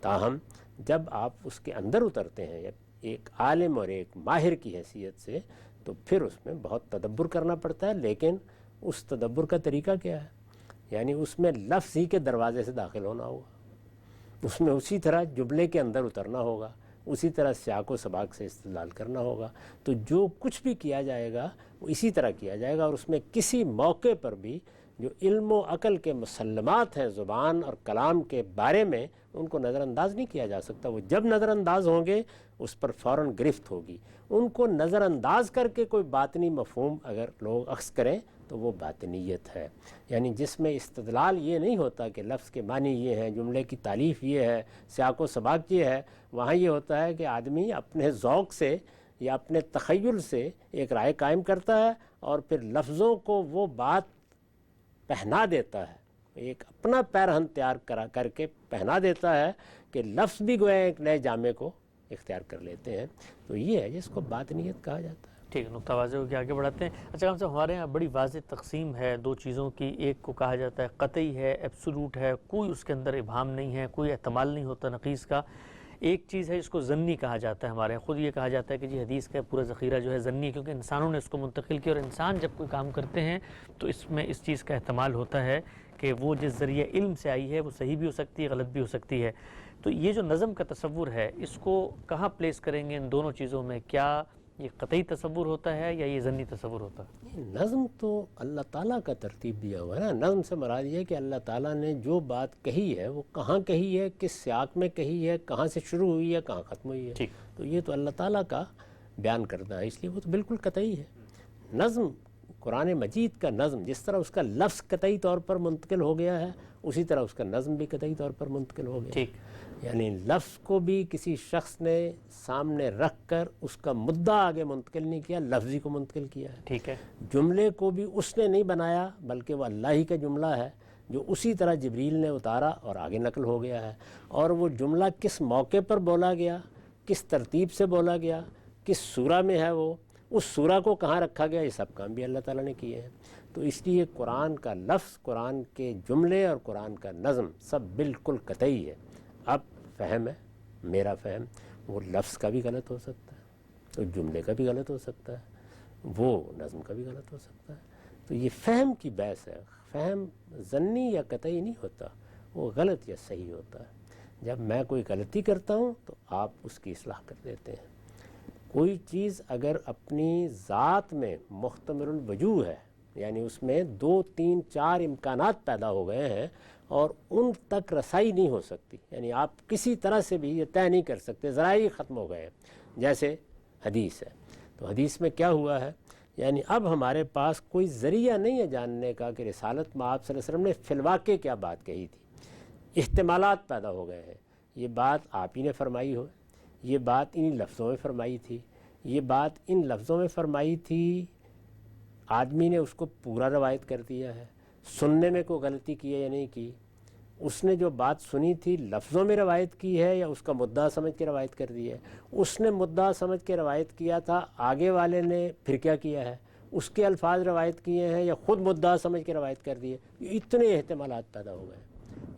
تاہم جب آپ اس کے اندر اترتے ہیں ایک عالم اور ایک ماہر کی حیثیت سے، تو پھر اس میں بہت تدبر کرنا پڑتا ہے، لیکن اس تدبر کا طریقہ کیا ہے؟ یعنی اس میں لفظ ہی کے دروازے سے داخل ہونا ہوگا، اس میں اسی طرح جملے کے اندر اترنا ہوگا، اسی طرح سیاق و سباق سے استدلال کرنا ہوگا۔ تو جو کچھ بھی کیا جائے گا وہ اسی طرح کیا جائے گا، اور اس میں کسی موقع پر بھی جو علم و عقل کے مسلمات ہیں زبان اور کلام کے بارے میں، ان کو نظر انداز نہیں کیا جا سکتا۔ وہ جب نظر انداز ہوں گے اس پر فوراً گرفت ہوگی۔ ان کو نظر انداز کر کے کوئی باطنی مفہوم اگر لوگ اخذ کریں تو وہ باطنیت ہے، یعنی جس میں استدلال یہ نہیں ہوتا کہ لفظ کے معنی یہ ہیں، جملے کی تالیف یہ ہے، سیاق و سباق یہ ہے۔ وہاں یہ ہوتا ہے کہ آدمی اپنے ذوق سے یا اپنے تخیل سے ایک رائے قائم کرتا ہے، اور پھر لفظوں کو وہ بات پہنا دیتا ہے، ایک اپنا پیرہن تیار کر کے پہنا دیتا ہے کہ لفظ بھی گویا ایک نئے جامے کو اختیار کر لیتے ہیں۔ تو یہ ہے جس کو باطنیت کہا جاتا ہے۔ ٹھیک ہے، نقطہ واضح ہو کے آگے بڑھاتے ہیں۔ اچھا ہم سے ہمارے یہاں بڑی واضح تقسیم ہے دو چیزوں کی، ایک کو کہا جاتا ہے قطعی ہے، ایبسولوٹ ہے، کوئی اس کے اندر ابہام نہیں ہے، کوئی احتمال نہیں ہوتا نقیص کا۔ ایک چیز ہے جس کو ظنی کہا جاتا ہے، ہمارے یہاں خود یہ کہا جاتا ہے کہ جی حدیث کا پورا ذخیرہ جو ہے ظنی ہے، کیونکہ انسانوں نے اس کو منتقل کیا، اور انسان جب کوئی کام کرتے ہیں تو اس میں اس چیز کا احتمال ہوتا ہے کہ وہ جس ذریعے علم سے آئی ہے وہ صحیح بھی ہو سکتی ہے، غلط بھی ہو سکتی ہے۔ تو یہ جو نظم کا تصور ہے اس کو کہاں پلیس کریں گے ان دونوں چیزوں میں؟ کیا یہ قطعی تصور ہوتا ہے یا یہ ظنی تصور ہوتا ہے؟ نظم تو اللہ تعالیٰ کا ترتیب دیا ہوا ہے نا۔ نظم سے مراد یہ ہے کہ اللہ تعالیٰ نے جو بات کہی ہے وہ کہاں کہی ہے، کس سیاق میں کہی ہے، کہاں سے شروع ہوئی ہے، کہاں ختم ہوئی ہے۔ تو یہ تو اللہ تعالیٰ کا بیان کردہ ہے، اس لیے وہ تو بالکل قطعی ہے۔ نظم، قرآن مجید کا نظم، جس طرح اس کا لفظ قطعی طور پر منتقل ہو گیا ہے، اسی طرح اس کا نظم بھی قطعی طور پر منتقل ہو گیا ہے۔ یعنی لفظ کو بھی کسی شخص نے سامنے رکھ کر اس کا مدعا آگے منتقل نہیں کیا، لفظی کو منتقل کیا ہے۔ ٹھیک ہے، جملے کو بھی اس نے نہیں بنایا بلکہ وہ اللہ ہی کا جملہ ہے جو اسی طرح جبریل نے اتارا اور آگے نقل ہو گیا ہے۔ اور وہ جملہ کس موقع پر بولا گیا، کس ترتیب سے بولا گیا، کس سورہ میں ہے، وہ اس سورہ کو کہاں رکھا گیا، یہ سب کام بھی اللہ تعالیٰ نے کیے ہیں۔ تو اس لیے قرآن کا لفظ، قرآن کے جملے اور قرآن کا نظم سب بالکل قطعی ہے۔ اب فہم ہے، میرا فہم، وہ لفظ کا بھی غلط ہو سکتا ہے، تو جملے کا بھی غلط ہو سکتا ہے، وہ نظم کا بھی غلط ہو سکتا ہے۔ تو یہ فہم کی بحث ہے، فہم ظنی یا قطعی نہیں ہوتا، وہ غلط یا صحیح ہوتا ہے۔ جب میں کوئی غلطی کرتا ہوں تو آپ اس کی اصلاح کر دیتے ہیں. کوئی چیز اگر اپنی ذات میں محتمل الوجوہ ہے، یعنی اس میں 2 3 4 امکانات پیدا ہو گئے ہیں اور ان تک رسائی نہیں ہو سکتی، یعنی آپ کسی طرح سے بھی یہ طے نہیں کر سکتے، ذرائع ختم ہو گئے ہیں، جیسے حدیث ہے. تو حدیث میں کیا ہوا ہے، یعنی اب ہمارے پاس کوئی ذریعہ نہیں ہے جاننے کا کہ رسالت میں آپ صلی اللہ علیہ وسلم نے فی الواقع کیا بات کہی تھی. احتمالات پیدا ہو گئے ہیں. یہ بات آپ ہی نے فرمائی ہو، یہ بات انہی لفظوں میں فرمائی تھی، یہ بات ان لفظوں میں فرمائی تھی، آدمی نے اس کو پورا روایت کر دیا ہے، سننے میں کوئی غلطی کی ہے یا نہیں کی، اس نے جو بات سنی تھی لفظوں میں روایت کی ہے یا اس کا مدعا سمجھ کے روایت کر دی ہے. اس نے مدعا سمجھ کے روایت کیا تھا، آگے والے نے پھر کیا کیا ہے، اس کے الفاظ روایت کیے ہیں یا خود مدعا سمجھ کے روایت کر دیے. اتنے احتمالات پیدا ہو گئے،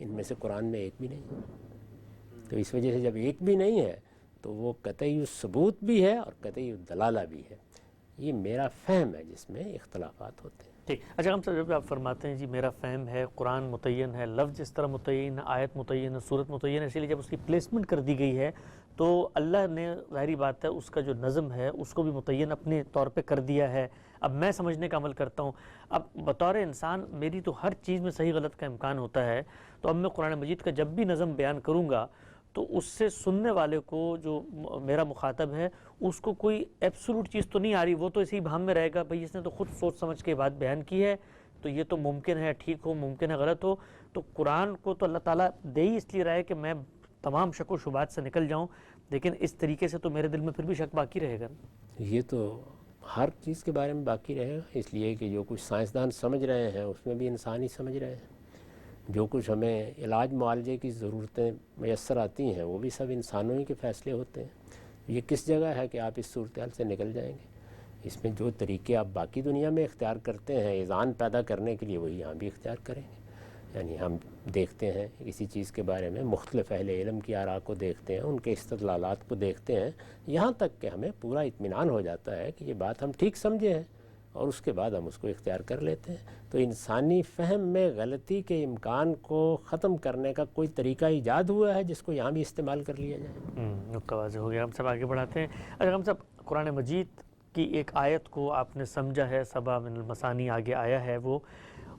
ان میں سے قرآن میں ایک بھی نہیں ہے. تو اس وجہ سے جب ایک بھی نہیں ہے تو وہ قطعی ثبوت بھی ہے اور قطعی دلالہ بھی ہے. یہ میرا فہم ہے جس میں اختلافات ہوتے ہیں. ٹھیک. اچھا ہم جب آپ فرماتے ہیں جی میرا فہم ہے، قرآن متعین ہے، لفظ اس طرح متعین ہے، آیت متعین ہے، صورت متعین ہے، اسی لیے جب اس کی پلیسمنٹ کر دی گئی ہے تو اللہ نے ظاہری بات ہے اس کا جو نظم ہے اس کو بھی متعین اپنے طور پہ کر دیا ہے. اب میں سمجھنے کا عمل کرتا ہوں، اب بطور انسان میری تو ہر چیز میں صحیح غلط کا امکان ہوتا ہے. تو اب میں قرآن مجید کا جب بھی نظم بیان کروں گا تو اس سے سننے والے کو جو میرا مخاطب ہے اس کو کوئی ایبسولوٹ چیز تو نہیں آ رہی، وہ تو اسی بھام میں رہے گا بھئی اس نے تو خود سوچ سمجھ کے بات بیان کی ہے تو یہ تو ممکن ہے ٹھیک ہو، ممکن ہے غلط ہو. تو قرآن کو تو اللہ تعالیٰ دے ہی اس لیے رہا ہے کہ میں تمام شک و شبہات سے نکل جاؤں، لیکن اس طریقے سے تو میرے دل میں پھر بھی شک باقی رہے گا. یہ تو ہر چیز کے بارے میں باقی رہے گا، اس لیے کہ جو کچھ سائنسدان سمجھ رہے ہیں اس میں بھی انسان ہی سمجھ رہے ہیں. جو کچھ ہمیں علاج معالجے کی ضرورتیں میسر آتی ہیں وہ بھی سب انسانوں ہی کے فیصلے ہوتے ہیں. یہ کس جگہ ہے کہ آپ اس صورتحال سے نکل جائیں گے؟ اس میں جو طریقے آپ باقی دنیا میں اختیار کرتے ہیں اذعان پیدا کرنے کے لیے وہی یہاں بھی اختیار کریں گے. یعنی ہم دیکھتے ہیں کسی چیز کے بارے میں مختلف اہل علم کی آراء کو دیکھتے ہیں، ان کے استدلالات کو دیکھتے ہیں، یہاں تک کہ ہمیں پورا اطمینان ہو جاتا ہے کہ یہ بات ہم ٹھیک سمجھے ہیں اور اس کے بعد ہم اس کو اختیار کر لیتے ہیں. تو انسانی فہم میں غلطی کے امکان کو ختم کرنے کا کوئی طریقہ ایجاد ہوا ہے جس کو یہاں بھی استعمال کر لیا جائے. نقطہ واضح ہو گیا. ہم سب آگے بڑھاتے ہیں. اچھا ہم سب قرآن مجید کی ایک آیت کو آپ نے سمجھا ہے، سبع من المثانی آگے آیا ہے، وہ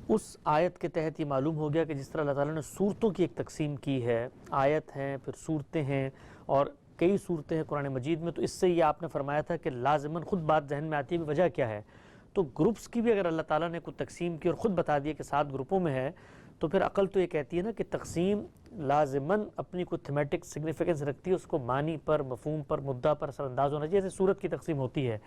اس آیت کے تحت یہ معلوم ہو گیا کہ جس طرح اللہ تعالیٰ نے صورتوں کی ایک تقسیم کی ہے، آیت ہیں پھر صورتیں ہیں اور کئی صورتیں ہیں قرآن مجید میں، تو اس سے یہ آپ نے فرمایا تھا کہ لازماً خود بات ذہن میں آتی ہے کہ وجہ کیا ہے. تو گروپس کی بھی اگر اللہ تعالیٰ نے کوئی تقسیم کی اور خود بتا دیا کہ 7 گروپوں میں ہے تو پھر عقل تو یہ کہتی ہے نا کہ تقسیم لازماً اپنی کوئی تھیمیٹک سگنیفیکنس رکھتی ہے، اس کو معنی پر، مفہوم پر، مدعا پر اثر انداز ہونا چاہیے، جیسے سورت کی تقسیم ہوتی ہے.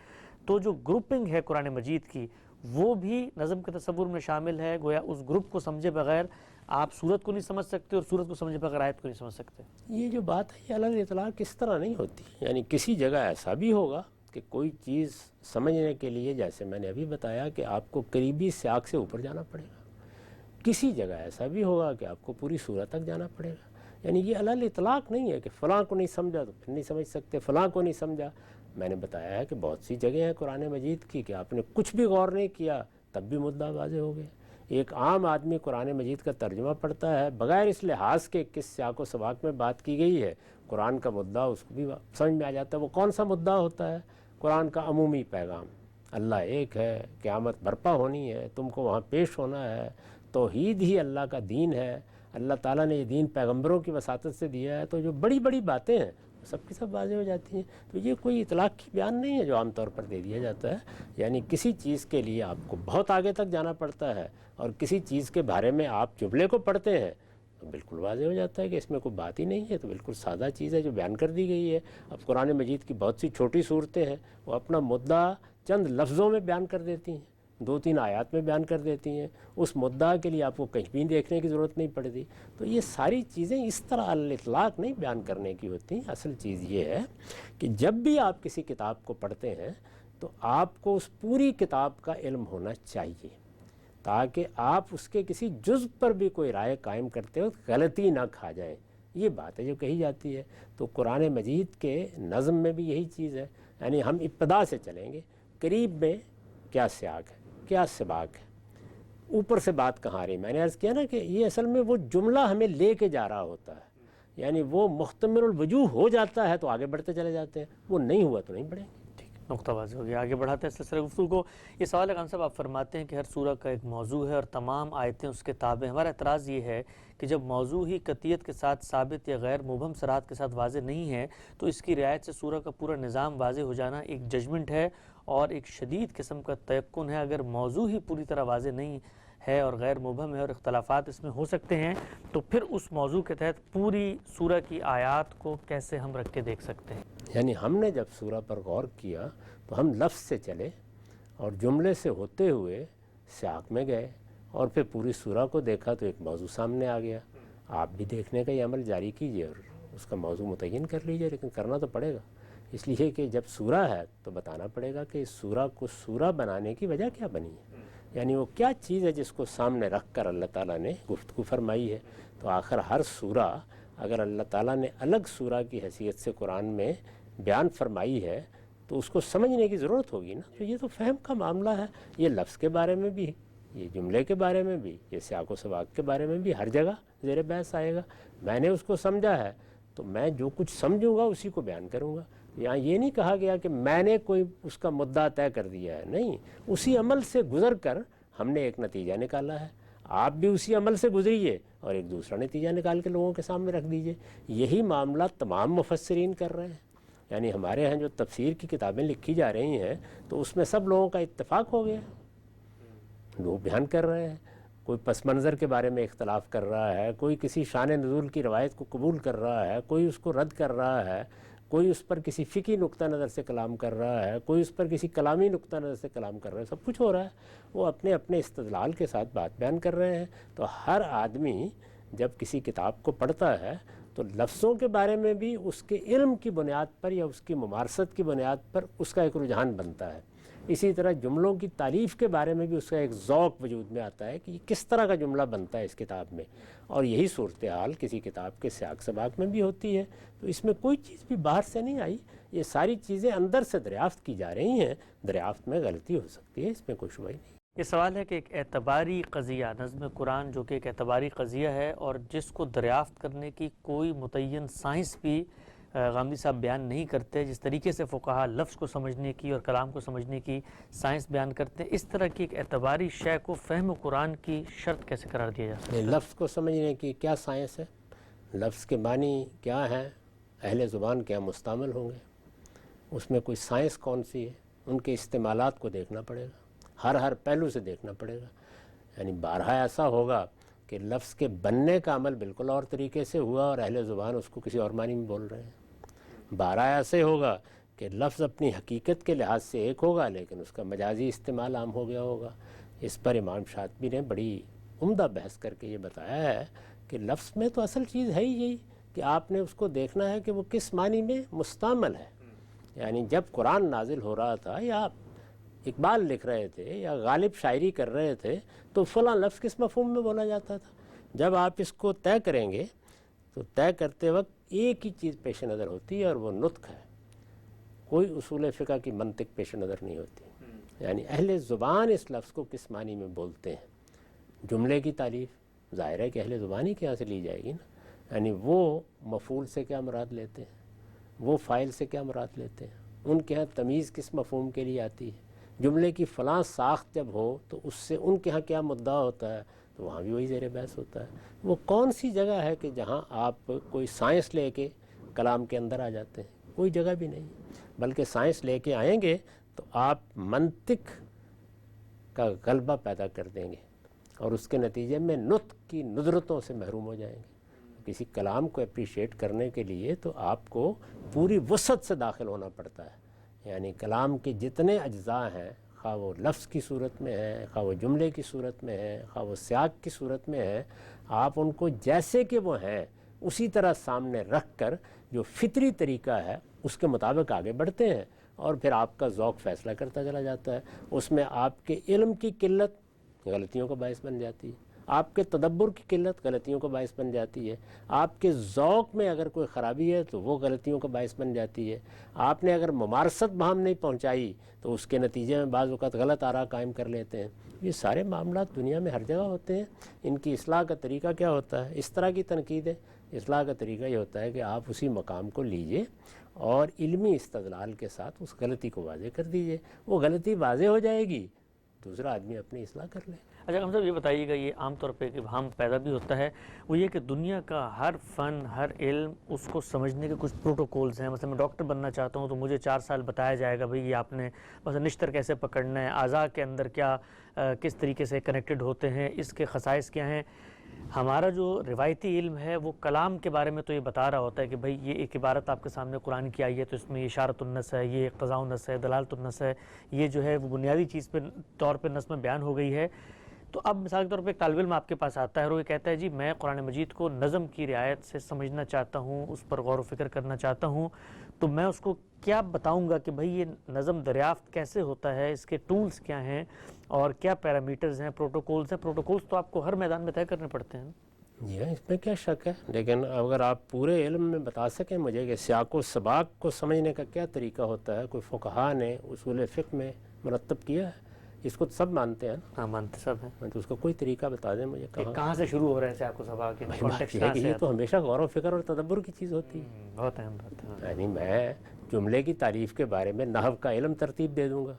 تو جو گروپنگ ہے قرآن مجید کی وہ بھی نظم کے تصور میں شامل ہے. گویا اس گروپ کو سمجھے بغیر آپ سورت کو نہیں سمجھ سکتے اور سورت کو سمجھے بغیر آیت کو نہیں سمجھ سکتے. یہ جو بات ہے یہ علی الاطلاق کس طرح نہیں ہوتی. یعنی کسی جگہ ایسا بھی ہوگا کہ کوئی چیز سمجھنے کے لیے، جیسے میں نے ابھی بتایا کہ آپ کو قریبی سیاق سے اوپر جانا پڑے گا، کسی جگہ ایسا بھی ہوگا کہ آپ کو پوری سورت تک جانا پڑے گا. یعنی یہ علی الاطلاق نہیں ہے کہ فلاں کو نہیں سمجھا تو پھر نہیں سمجھ سکتے، فلاں کو نہیں سمجھا. میں نے بتایا ہے کہ بہت سی جگہیں ہیں قرآن مجید کی کہ آپ نے کچھ بھی غور نہیں کیا تب بھی مدعا واضح ہو گیا. ایک عام آدمی قرآن مجید کا ترجمہ پڑھتا ہے بغیر اس لحاظ کے کس سیاق و سباق میں بات کی گئی ہے، قرآن کا مدعا اس کو بھی سمجھ میں آ جاتا ہے. وہ کون سا مدعا ہوتا ہے؟ قرآن کا عمومی پیغام، اللہ ایک ہے، قیامت برپا ہونی ہے، تم کو وہاں پیش ہونا ہے، توحید ہی اللہ کا دین ہے، اللہ تعالیٰ نے یہ دین پیغمبروں کی وساطت سے دیا ہے. تو جو بڑی بڑی باتیں ہیں سب کی سب واضح ہو جاتی ہیں. تو یہ کوئی اطلاق کی بیان نہیں ہے جو عام طور پر دے دیا جاتا ہے. یعنی کسی چیز کے لیے آپ کو بہت آگے تک جانا پڑتا ہے اور کسی چیز کے بارے میں آپ جملے کو پڑھتے ہیں تو بالکل واضح ہو جاتا ہے کہ اس میں کوئی بات ہی نہیں ہے، تو بالکل سادہ چیز ہے جو بیان کر دی گئی ہے. اب قرآن مجید کی بہت سی چھوٹی صورتیں ہیں، وہ اپنا مدعا چند لفظوں میں بیان کر دیتی ہیں، 2-3 آیات میں بیان کر دیتی ہیں. اس مدعا کے لیے آپ کو کہیں بھی دیکھنے کی ضرورت نہیں پڑتی. تو یہ ساری چیزیں اس طرح الاطلاق نہیں بیان کرنے کی ہوتی. اصل چیز یہ ہے کہ جب بھی آپ کسی کتاب کو پڑھتے ہیں تو آپ کو اس پوری کتاب کا علم ہونا چاہیے تاکہ آپ اس کے کسی جزء پر بھی کوئی رائے قائم کرتے وقت غلطی نہ کھا جائیں. یہ بات ہے جو کہی جاتی ہے. تو قرآن مجید کے نظم میں بھی یہی چیز ہے. یعنی ہم ابتدا سے چلیں گے، قریب میں کیا سیاق ہے، کیا سباق ہے، اوپر سے بات کہاں رہی. میں نے عرض کیا نا کہ یہ اصل میں وہ جملہ ہمیں لے کے جا رہا ہوتا ہے. یعنی وہ محتمل الوجوہ ہو جاتا ہے تو آگے بڑھتے چلے جاتے ہیں، وہ نہیں ہوا تو نہیں بڑھیں گے۔ نقطہ واضح ہو گیا، آگے بڑھاتے ہیں سلسلہ گفتگو کو۔ یہ سوال ہے خان صاحب، آپ فرماتے ہیں کہ ہر سورہ کا ایک موضوع ہے اور تمام آیتیں اس کے تابع ہیں۔ ہمارا اعتراض یہ ہے کہ جب موضوع ہی قطعیت کے ساتھ ثابت یا غیر مبہم صراحت کے ساتھ واضح نہیں ہے تو اس کی رعایت سے سورہ کا پورا نظام واضح ہو جانا ایک ججمنٹ ہے اور ایک شدید قسم کا تیقن ہے۔ اگر موضوع ہی پوری طرح واضح نہیں ہے اور غیر مبہم ہے اور اختلافات اس میں ہو سکتے ہیں تو پھر اس موضوع کے تحت پوری سورہ کی آیات کو کیسے ہم رکھ کے دیکھ سکتے ہیں؟ یعنی ہم نے جب سورہ پر غور کیا تو ہم لفظ سے چلے اور جملے سے ہوتے ہوئے سیاق میں گئے اور پھر پوری سورہ کو دیکھا تو ایک موضوع سامنے آ گیا۔ آپ بھی دیکھنے کا یہ عمل جاری کیجئے اور اس کا موضوع متعین کر لیجئے، لیکن کرنا تو پڑے گا، اس لیے کہ جب سورہ ہے تو بتانا پڑے گا کہ اس سورہ کو سورہ بنانے کی وجہ کیا بنی ہے، یعنی وہ کیا چیز ہے جس کو سامنے رکھ کر اللہ تعالیٰ نے گفتگو فرمائی ہے۔ تو آخر ہر سورہ اگر اللہ تعالیٰ نے الگ سورہ کی حیثیت سے قرآن میں بیان فرمائی ہے تو اس کو سمجھنے کی ضرورت ہوگی نا۔ تو یہ تو فہم کا معاملہ ہے، یہ لفظ کے بارے میں بھی، یہ جملے کے بارے میں بھی، یہ سیاق و سباق کے بارے میں بھی ہر جگہ زیر بحث آئے گا۔ میں نے اس کو سمجھا ہے تو میں جو کچھ سمجھوں گا اسی کو بیان کروں گا۔ یہاں یہ نہیں کہا گیا کہ میں نے کوئی اس کا مدعا طے کر دیا ہے، نہیں، اسی عمل سے گزر کر ہم نے ایک نتیجہ نکالا ہے، آپ بھی اسی عمل سے گزریے اور ایک دوسرا نتیجہ نکال کے لوگوں کے سامنے رکھ دیجئے۔ یہی معاملہ تمام مفسرین کر رہے ہیں، یعنی ہمارے ہاں جو تفسیر کی کتابیں لکھی جا رہی ہیں تو اس میں سب لوگوں کا اتفاق ہو گیا، لوگ بیان کر رہے ہیں، کوئی پس منظر کے بارے میں اختلاف کر رہا ہے، کوئی کسی شان نزول کی روایت کو قبول کر رہا ہے، کوئی اس کو رد کر رہا ہے، کوئی اس پر کسی فقہی نقطہ نظر سے کلام کر رہا ہے، کوئی اس پر کسی کلامی نقطہ نظر سے کلام کر رہا ہے، سب کچھ ہو رہا ہے، وہ اپنے اپنے استدلال کے ساتھ بات بیان کر رہے ہیں۔ تو ہر آدمی جب کسی کتاب کو پڑھتا ہے تو لفظوں کے بارے میں بھی اس کے علم کی بنیاد پر یا اس کی ممارست کی بنیاد پر اس کا ایک رجحان بنتا ہے، اسی طرح جملوں کی تعریف کے بارے میں بھی اس کا ایک ذوق وجود میں آتا ہے کہ یہ کس طرح کا جملہ بنتا ہے اس کتاب میں، اور یہی صورتحال کسی کتاب کے سیاق سباق میں بھی ہوتی ہے۔ تو اس میں کوئی چیز بھی باہر سے نہیں آئی، یہ ساری چیزیں اندر سے دریافت کی جا رہی ہیں، دریافت میں غلطی ہو سکتی ہے، اس میں کوئی شبہ ہی نہیں۔ یہ سوال ہے کہ ایک اعتباری قضیہ نظم قرآن جو کہ ایک اعتباری قضیہ ہے اور جس کو دریافت کرنے کی کوئی متعین سائنس بھی غامدی صاحب بیان نہیں کرتے، جس طریقے سے فقہا لفظ کو سمجھنے کی اور کلام کو سمجھنے کی سائنس بیان کرتے ہیں، اس طرح کی ایک اعتباری شے کو فہم قرآن کی شرط کیسے قرار دیا جا سکتا ہے؟ لفظ کو سمجھنے کی کیا سائنس ہے، لفظ کے معنی کیا ہیں، اہل زبان کیا مستعمل ہوں گے، اس میں کوئی سائنس کون سی ہے، ان کے استعمالات کو دیکھنا پڑے گا، ہر پہلو سے دیکھنا پڑے گا۔ یعنی بارہا ایسا ہوگا کہ لفظ کے بننے کا عمل بالکل اور طریقے سے ہوا اور اہل زبان اس کو کسی اور معنی میں بول رہے ہیں، بارہا ایسے ہوگا کہ لفظ اپنی حقیقت کے لحاظ سے ایک ہوگا لیکن اس کا مجازی استعمال عام ہو گیا ہوگا۔ اس پر امام شاطبی نے بڑی عمدہ بحث کر کے یہ بتایا ہے کہ لفظ میں تو اصل چیز ہے ہی یہی کہ آپ نے اس کو دیکھنا ہے کہ وہ کس معنی میں مستعمل ہے۔ یعنی جب قرآن نازل ہو رہا تھا یا اقبال لکھ رہے تھے یا غالب شاعری کر رہے تھے تو فلاں لفظ کس مفہوم میں بولا جاتا تھا۔ جب آپ اس کو طے کریں گے تو طے کرتے وقت ایک ہی چیز پیش نظر ہوتی ہے اور وہ نطق ہے، کوئی اصول فقہ کی منطق پیش نظر نہیں ہوتی۔ یعنی اہل زبان اس لفظ کو کس معنی میں بولتے ہیں، جملے کی تعریف ظاہر ہے کہ اہل زبان ہی کے یہاں سے لی جائے گی نا، یعنی وہ مفعول سے کیا مراد لیتے ہیں، وہ فاعل سے کیا مراد لیتے ہیں، ان کے ہاں تمیز کس مفہوم کے لیے آتی ہے، جملے کی فلاں ساخت جب ہو تو اس سے ان کے ہاں کیا مدعا ہوتا ہے، تو وہاں بھی وہی زیر بحث ہوتا ہے۔ وہ کون سی جگہ ہے کہ جہاں آپ کوئی سائنس لے کے کلام کے اندر آ جاتے ہیں، کوئی جگہ بھی نہیں، بلکہ سائنس لے کے آئیں گے تو آپ منطق کا غلبہ پیدا کر دیں گے اور اس کے نتیجے میں نطق کی ندرتوں سے محروم ہو جائیں گے۔ کسی کلام کو اپریشیٹ کرنے کے لیے تو آپ کو پوری وسعت سے داخل ہونا پڑتا ہے، یعنی کلام کے جتنے اجزاء ہیں، خواہ وہ لفظ کی صورت میں ہے، خواہ وہ جملے کی صورت میں ہے، خواہ وہ سیاق کی صورت میں ہے، آپ ان کو جیسے کہ وہ ہیں اسی طرح سامنے رکھ کر جو فطری طریقہ ہے اس کے مطابق آگے بڑھتے ہیں، اور پھر آپ کا ذوق فیصلہ کرتا چلا جاتا ہے۔ اس میں آپ کے علم کی قلت غلطیوں کا باعث بن جاتی ہے، آپ کے تدبر کی قلت غلطیوں کا باعث بن جاتی ہے، آپ کے ذوق میں اگر کوئی خرابی ہے تو وہ غلطیوں کا باعث بن جاتی ہے، آپ نے اگر ممارست بہم نہیں پہنچائی تو اس کے نتیجے میں بعض اوقات غلط آراء قائم کر لیتے ہیں۔ یہ سارے معاملات دنیا میں ہر جگہ ہوتے ہیں، ان کی اصلاح کا طریقہ کیا ہوتا ہے؟ اس طرح کی تنقیدیں اصلاح کا طریقہ یہ ہوتا ہے کہ آپ اسی مقام کو لیجئے اور علمی استدلال کے ساتھ اس غلطی کو واضح کر دیجئے. وہ غلطی واضح ہو جائے گی، دوسرا آدمی اپنی اصلاح کر لے. اچھا ہم صاحب یہ بتائیے گا، یہ عام طور پہ کہ ہم پیدا بھی ہوتا ہے وہ یہ کہ دنیا کا ہر فن، ہر علم، اس کو سمجھنے کے کچھ پروٹوکولز ہیں. مثلا میں ڈاکٹر بننا چاہتا ہوں تو مجھے 4 سال بتایا جائے گا بھئی یہ آپ نے مثلا نشتر کیسے پکڑنا ہے، اعضاء کے اندر کیا کس طریقے سے کنیکٹڈ ہوتے ہیں، اس کے خصائص کیا ہیں. ہمارا جو روایتی علم ہے وہ کلام کے بارے میں تو یہ بتا رہا ہوتا ہے کہ بھئی یہ ایک عبارت آپ کے سامنے قرآن کی آئی ہے تو اس میں یہ اشارۃ النص ہے، یہ اقتضاء النص ہے، دلالۃ النص ہے، یہ جو ہے وہ بنیادی چیز پہ طور پہ نص میں بیان ہو گئی ہے. تو اب مثال کے طور پہ ایک طالب علم آپ کے پاس آتا ہے اور وہ کہتا ہے جی میں قرآن مجید کو نظم کی رعایت سے سمجھنا چاہتا ہوں، اس پر غور و فکر کرنا چاہتا ہوں، تو میں اس کو کیا بتاؤں گا کہ بھئی یہ نظم دریافت کیسے ہوتا ہے، اس کے ٹولز کیا ہیں اور کیا پیرامیٹرز ہیں، پروٹوکولز ہیں. پروٹوکولز تو آپ کو ہر میدان میں طے کرنے پڑتے ہیں. جی ہاں، اس میں کیا شک ہے. لیکن اگر آپ پورے علم میں بتا سکیں مجھے کہ سیاق و سباق کو سمجھنے کا کیا طریقہ ہوتا ہے، کوئی فقہا نے اصول فقہ میں مرتب کیا ہے، اس کو تو سب مانتے ہیں نا. ہاں مانتے سب ہیں. تو اس کا کوئی طریقہ بتا دیں مجھے کہاں سے شروع ہو رہے ہیں سیاق و سباق کے کانٹیکسٹ یہ ہے کہ یہ تو ہمیشہ غور و فکر اور تدبر کی چیز ہوتی ہے. بہت اہم بات ہے. یعنی میں جملے کی تعریف کے بارے میں نحو کا علم ترتیب دے دوں گا،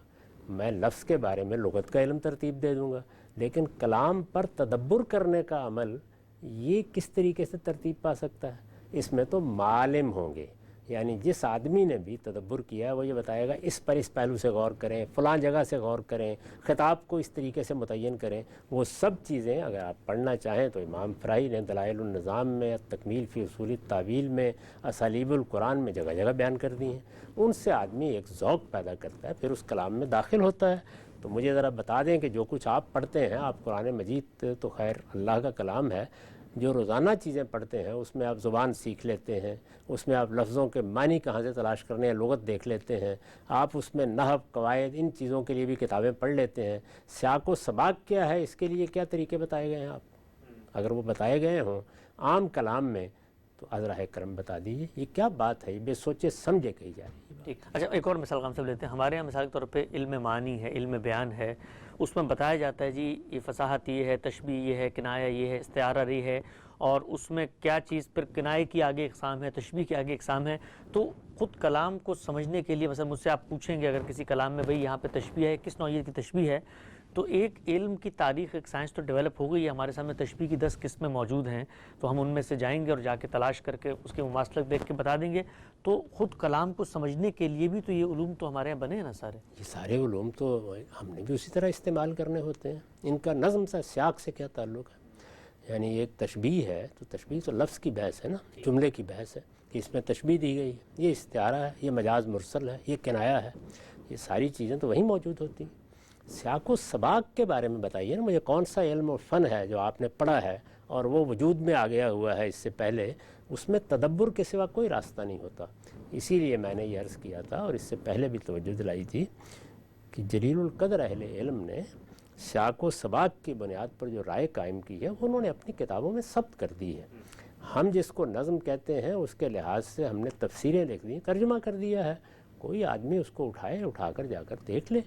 میں لفظ کے بارے میں لغت کا علم ترتیب دے دوں گا، لیکن کلام پر تدبر کرنے کا عمل یہ کس طریقے سے ترتیب پا سکتا ہے؟ اس میں تو معالم ہوں گے. یعنی جس آدمی نے بھی تدبر کیا ہے وہ یہ بتائے گا اس پر اس پہلو سے غور کریں، فلاں جگہ سے غور کریں، خطاب کو اس طریقے سے متعین کریں. وہ سب چیزیں اگر آپ پڑھنا چاہیں تو امام فرائی نے دلائل النظام میں، تکمیل فی اصول التاویل میں، اسالیب القرآن میں جگہ جگہ بیان کر دی ہیں. ان سے آدمی ایک ذوق پیدا کرتا ہے، پھر اس کلام میں داخل ہوتا ہے. تو مجھے ذرا بتا دیں کہ جو کچھ آپ پڑھتے ہیں، آپ قرآن مجید تو خیر اللہ کا کلام ہے، جو روزانہ چیزیں پڑھتے ہیں اس میں آپ زبان سیکھ لیتے ہیں، اس میں آپ لفظوں کے معنی کہاں سے تلاش کرنے ہیں لغت دیکھ لیتے ہیں، آپ اس میں نحو قواعد ان چیزوں کے لیے بھی کتابیں پڑھ لیتے ہیں. سیاق و سباق کیا ہے، اس کے لیے کیا طریقے بتائے گئے ہیں آپ؟ اگر وہ بتائے گئے ہوں عام کلام میں تو ازرائے کرم بتا دیجیے. یہ کیا بات ہے، یہ بے سوچے سمجھے کہی جا رہی ہے. ٹھیک. اچھا ایک اور مثال ہم سب لیتے ہیں. ہمارے یہاں مثال کے طور پہ علم معنی ہے، علم بیان ہے، اس میں بتایا جاتا ہے جی یہ فصاحت یہ ہے، تشبیہ یہ ہے، کنایہ یہ ہے، استعارہ یہ ہے، اور اس میں کیا چیز پھر کنایہ کی آگے اقسام ہے، تشبیہ کی آگے اقسام ہے. تو خود کلام کو سمجھنے کے لیے مثلا مجھ سے آپ پوچھیں گے اگر کسی کلام میں بھئی یہاں پہ تشبیہ ہے، کس نوعیت کی تشبیہ ہے، تو ایک علم کی تاریخ، ایک سائنس تو ڈیولپ ہو گئی ہے. ہمارے سامنے تشبیہ کی 10 قسمیں موجود ہیں، تو ہم ان میں سے جائیں گے اور جا کے تلاش کر کے اس کی مماثلت دیکھ کے بتا دیں گے. تو خود کلام کو سمجھنے کے لیے بھی تو یہ علوم تو ہمارے یہاں بنے ہیں نا سارے. یہ سارے علوم تو ہم نے بھی اسی طرح استعمال کرنے ہوتے ہیں. ان کا نظم سے سیاق سے کیا تعلق ہے؟ یعنی ایک تشبیہ ہے تو تشبیہ تو لفظ کی بحث ہے نا، جملے کی بحث ہے کہ اس میں تشبیہ دی گئی ہے، یہ استعارہ ہے، یہ مجاز مرسل ہے، یہ کنایہ ہے. یہ ساری چیزیں تو وہیں موجود ہوتی ہیں. سیاق و سباق کے بارے میں بتائیے نا مجھے، کون سا علم و فن ہے جو آپ نے پڑھا ہے اور وہ وجود میں آ گیا ہوا ہے اس سے پہلے، اس میں تدبر کے سوا کوئی راستہ نہیں ہوتا. اسی لیے میں نے یہ عرض کیا تھا اور اس سے پہلے بھی توجہ دلائی تھی کہ جلیل القدر اہل علم نے سیاق و سباق کی بنیاد پر جو رائے قائم کی ہے وہ انہوں نے اپنی کتابوں میں ثبت کر دی ہے. ہم جس کو نظم کہتے ہیں اس کے لحاظ سے ہم نے تفسیریں لکھ دی، ترجمہ کر دیا ہے. کوئی آدمی اس کو اٹھا کر جا کر دیکھ لے.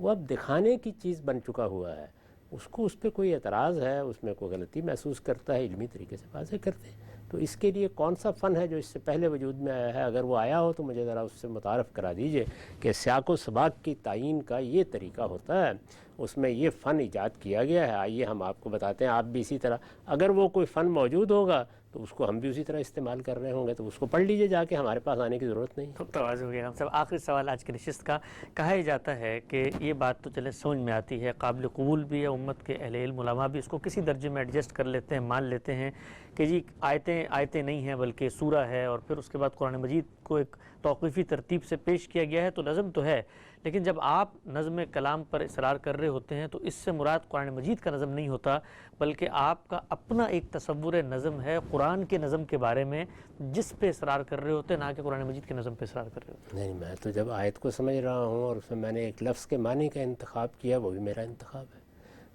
وہ اب دکھانے کی چیز بن چکا ہوا ہے. اس کو اس پہ کوئی اعتراض ہے، اس میں کوئی غلطی محسوس کرتا ہے، علمی طریقے سے واضح کرتے. تو اس کے لیے کون سا فن ہے جو اس سے پہلے وجود میں آیا ہے؟ اگر وہ آیا ہو تو مجھے ذرا اس سے متعارف کرا دیجئے کہ سیاق و سباق کی تعیین کا یہ طریقہ ہوتا ہے، اس میں یہ فن ایجاد کیا گیا ہے. آئیے ہم آپ کو بتاتے ہیں. آپ بھی اسی طرح اگر وہ کوئی فن موجود ہوگا تو اس کو ہم بھی اسی طرح استعمال کر رہے ہوں گے، تو اس کو پڑھ لیجئے جا کے، ہمارے پاس آنے کی ضرورت نہیں. خب تواضع ہو گیا. ہم سب آخری سوال آج کی نشست کا. کہا ہی جاتا ہے کہ یہ بات تو چلے سمجھ میں آتی ہے، قابل قبول بھی ہے، امت کے اہل علم علماء بھی اس کو کسی درجے میں ایڈجسٹ کر لیتے ہیں، مان لیتے ہیں کہ جی آیتیں نہیں ہیں بلکہ سورہ ہے، اور پھر اس کے بعد قرآن مجید کو ایک توقیفی ترتیب سے پیش کیا گیا ہے تو نظم تو ہے. لیکن جب آپ نظم کلام پر اصرار کر رہے ہوتے ہیں تو اس سے مراد قرآن مجید کا نظم نہیں ہوتا، بلکہ آپ کا اپنا ایک تصور نظم ہے قرآن کے نظم کے بارے میں جس پہ اصرار کر رہے ہوتے ہیں، نہ کہ قرآن مجید کے نظم پہ اصرار کر رہے ہوتے ہیں. نہیں، میں تو جب آیت کو سمجھ رہا ہوں اور اس میں میں نے ایک لفظ کے معنی کا انتخاب کیا، وہ بھی میرا انتخاب ہے.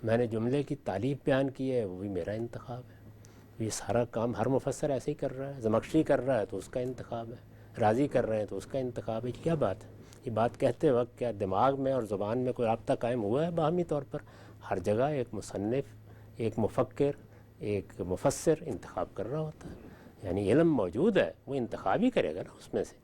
میں نے جملے کی تعلیف بیان کی ہے، وہ بھی میرا انتخاب ہے. یہ سارا کام ہر مفسر ایسے ہی کر رہا ہے. زمخشری کر رہا ہے تو اس کا انتخاب ہے، راضی کر رہے ہیں تو اس کا انتخاب ہے. کیا بات ہے؟ یہ بات کہتے وقت کیا دماغ میں اور زبان میں کوئی رابطہ قائم ہوا ہے باہمی طور پر؟ ہر جگہ ایک مصنف، ایک مفکر، ایک مفسر انتخاب کر رہا ہوتا ہے. یعنی علم موجود ہے، وہ انتخاب ہی کرے گا نا اس میں سے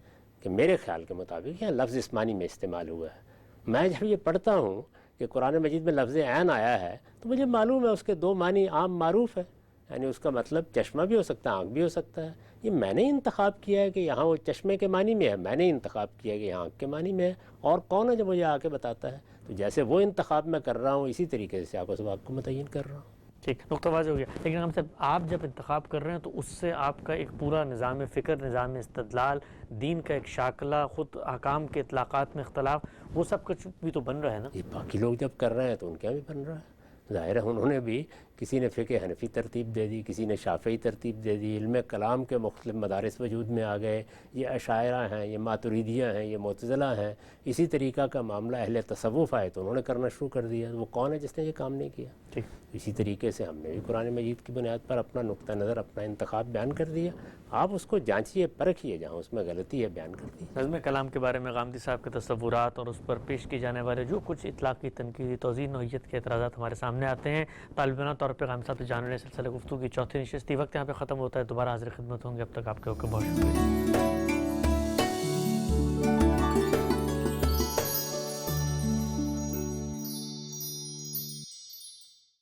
کہ میرے خیال کے مطابق یہ لفظ اس معنی میں استعمال ہوا ہے۔ میں جب یہ پڑھتا ہوں کہ قرآن مجید میں لفظ عین آیا ہے تو مجھے معلوم ہے اس کے دو معنی عام معروف ہے، یعنی اس کا مطلب چشمہ بھی ہو سکتا ہے، آنکھ بھی ہو سکتا ہے۔ یہ میں نے انتخاب کیا ہے کہ یہاں وہ چشمے کے معنی میں ہے، میں نے انتخاب کیا ہے کہ یہاں آنکھ کے معنی میں ہے، اور کون ہے جو مجھے آ کے بتاتا ہے؟ تو جیسے وہ انتخاب میں کر رہا ہوں اسی طریقے سے آپ اسباب کو متعین کر رہا ہوں۔ ٹھیک، نقطہ واضح ہو گیا۔ لیکن ہم صاحب آپ جب انتخاب کر رہے ہیں تو اس سے آپ کا ایک پورا نظام فکر، نظام استدلال، دین کا ایک شاکلہ، خود احکام کے اطلاقات میں اختلاف، وہ سب کچھ بھی تو بن رہا ہے نا؟ یہ باقی لوگ جب کر رہے ہیں تو ان کے یہاں بھی بن رہا ہے۔ ظاہر ہے انہوں نے بھی، کسی نے فقہ حنفی ترتیب دے دی، کسی نے شافعی ترتیب دے دی، علم کلام کے مختلف مدارس وجود میں آ گئے، یہ اشاعرہ ہیں، یہ ماتریدیہ ہیں، یہ معتزلہ ہیں۔ اسی طریقہ کا معاملہ اہل تصوف آئے تو انہوں نے کرنا شروع کر دیا۔ وہ کون ہے جس نے یہ کام نہیں کیا؟ ٹھیک، اسی طریقے سے ہم نے بھی قرآن مجید کی بنیاد پر اپنا نقطہ نظر، اپنا انتخاب بیان کر دیا۔ آپ اس کو جانچیے، پرکھیے، جہاں اس میں غلطی ہے بیان کر دی۔ نظم کلام کے بارے میں غامدی صاحب کے تصورات اور اس پر پیش کی جانے والے جو کچھ اطلاقی، تنقیدی، توضیحی نوعیت کے اعتراضات ہمارے سامنے آتے ہیں، طالبانہ طور پہ غامدی صاحب سے جاننے سلسلہ گفتگو کی چوتھی نشست، وقت یہاں پہ ختم ہوتا ہے۔ دوبارہ حاضر خدمت ہوں گے، اب تک آپ کے بہت شکریہ۔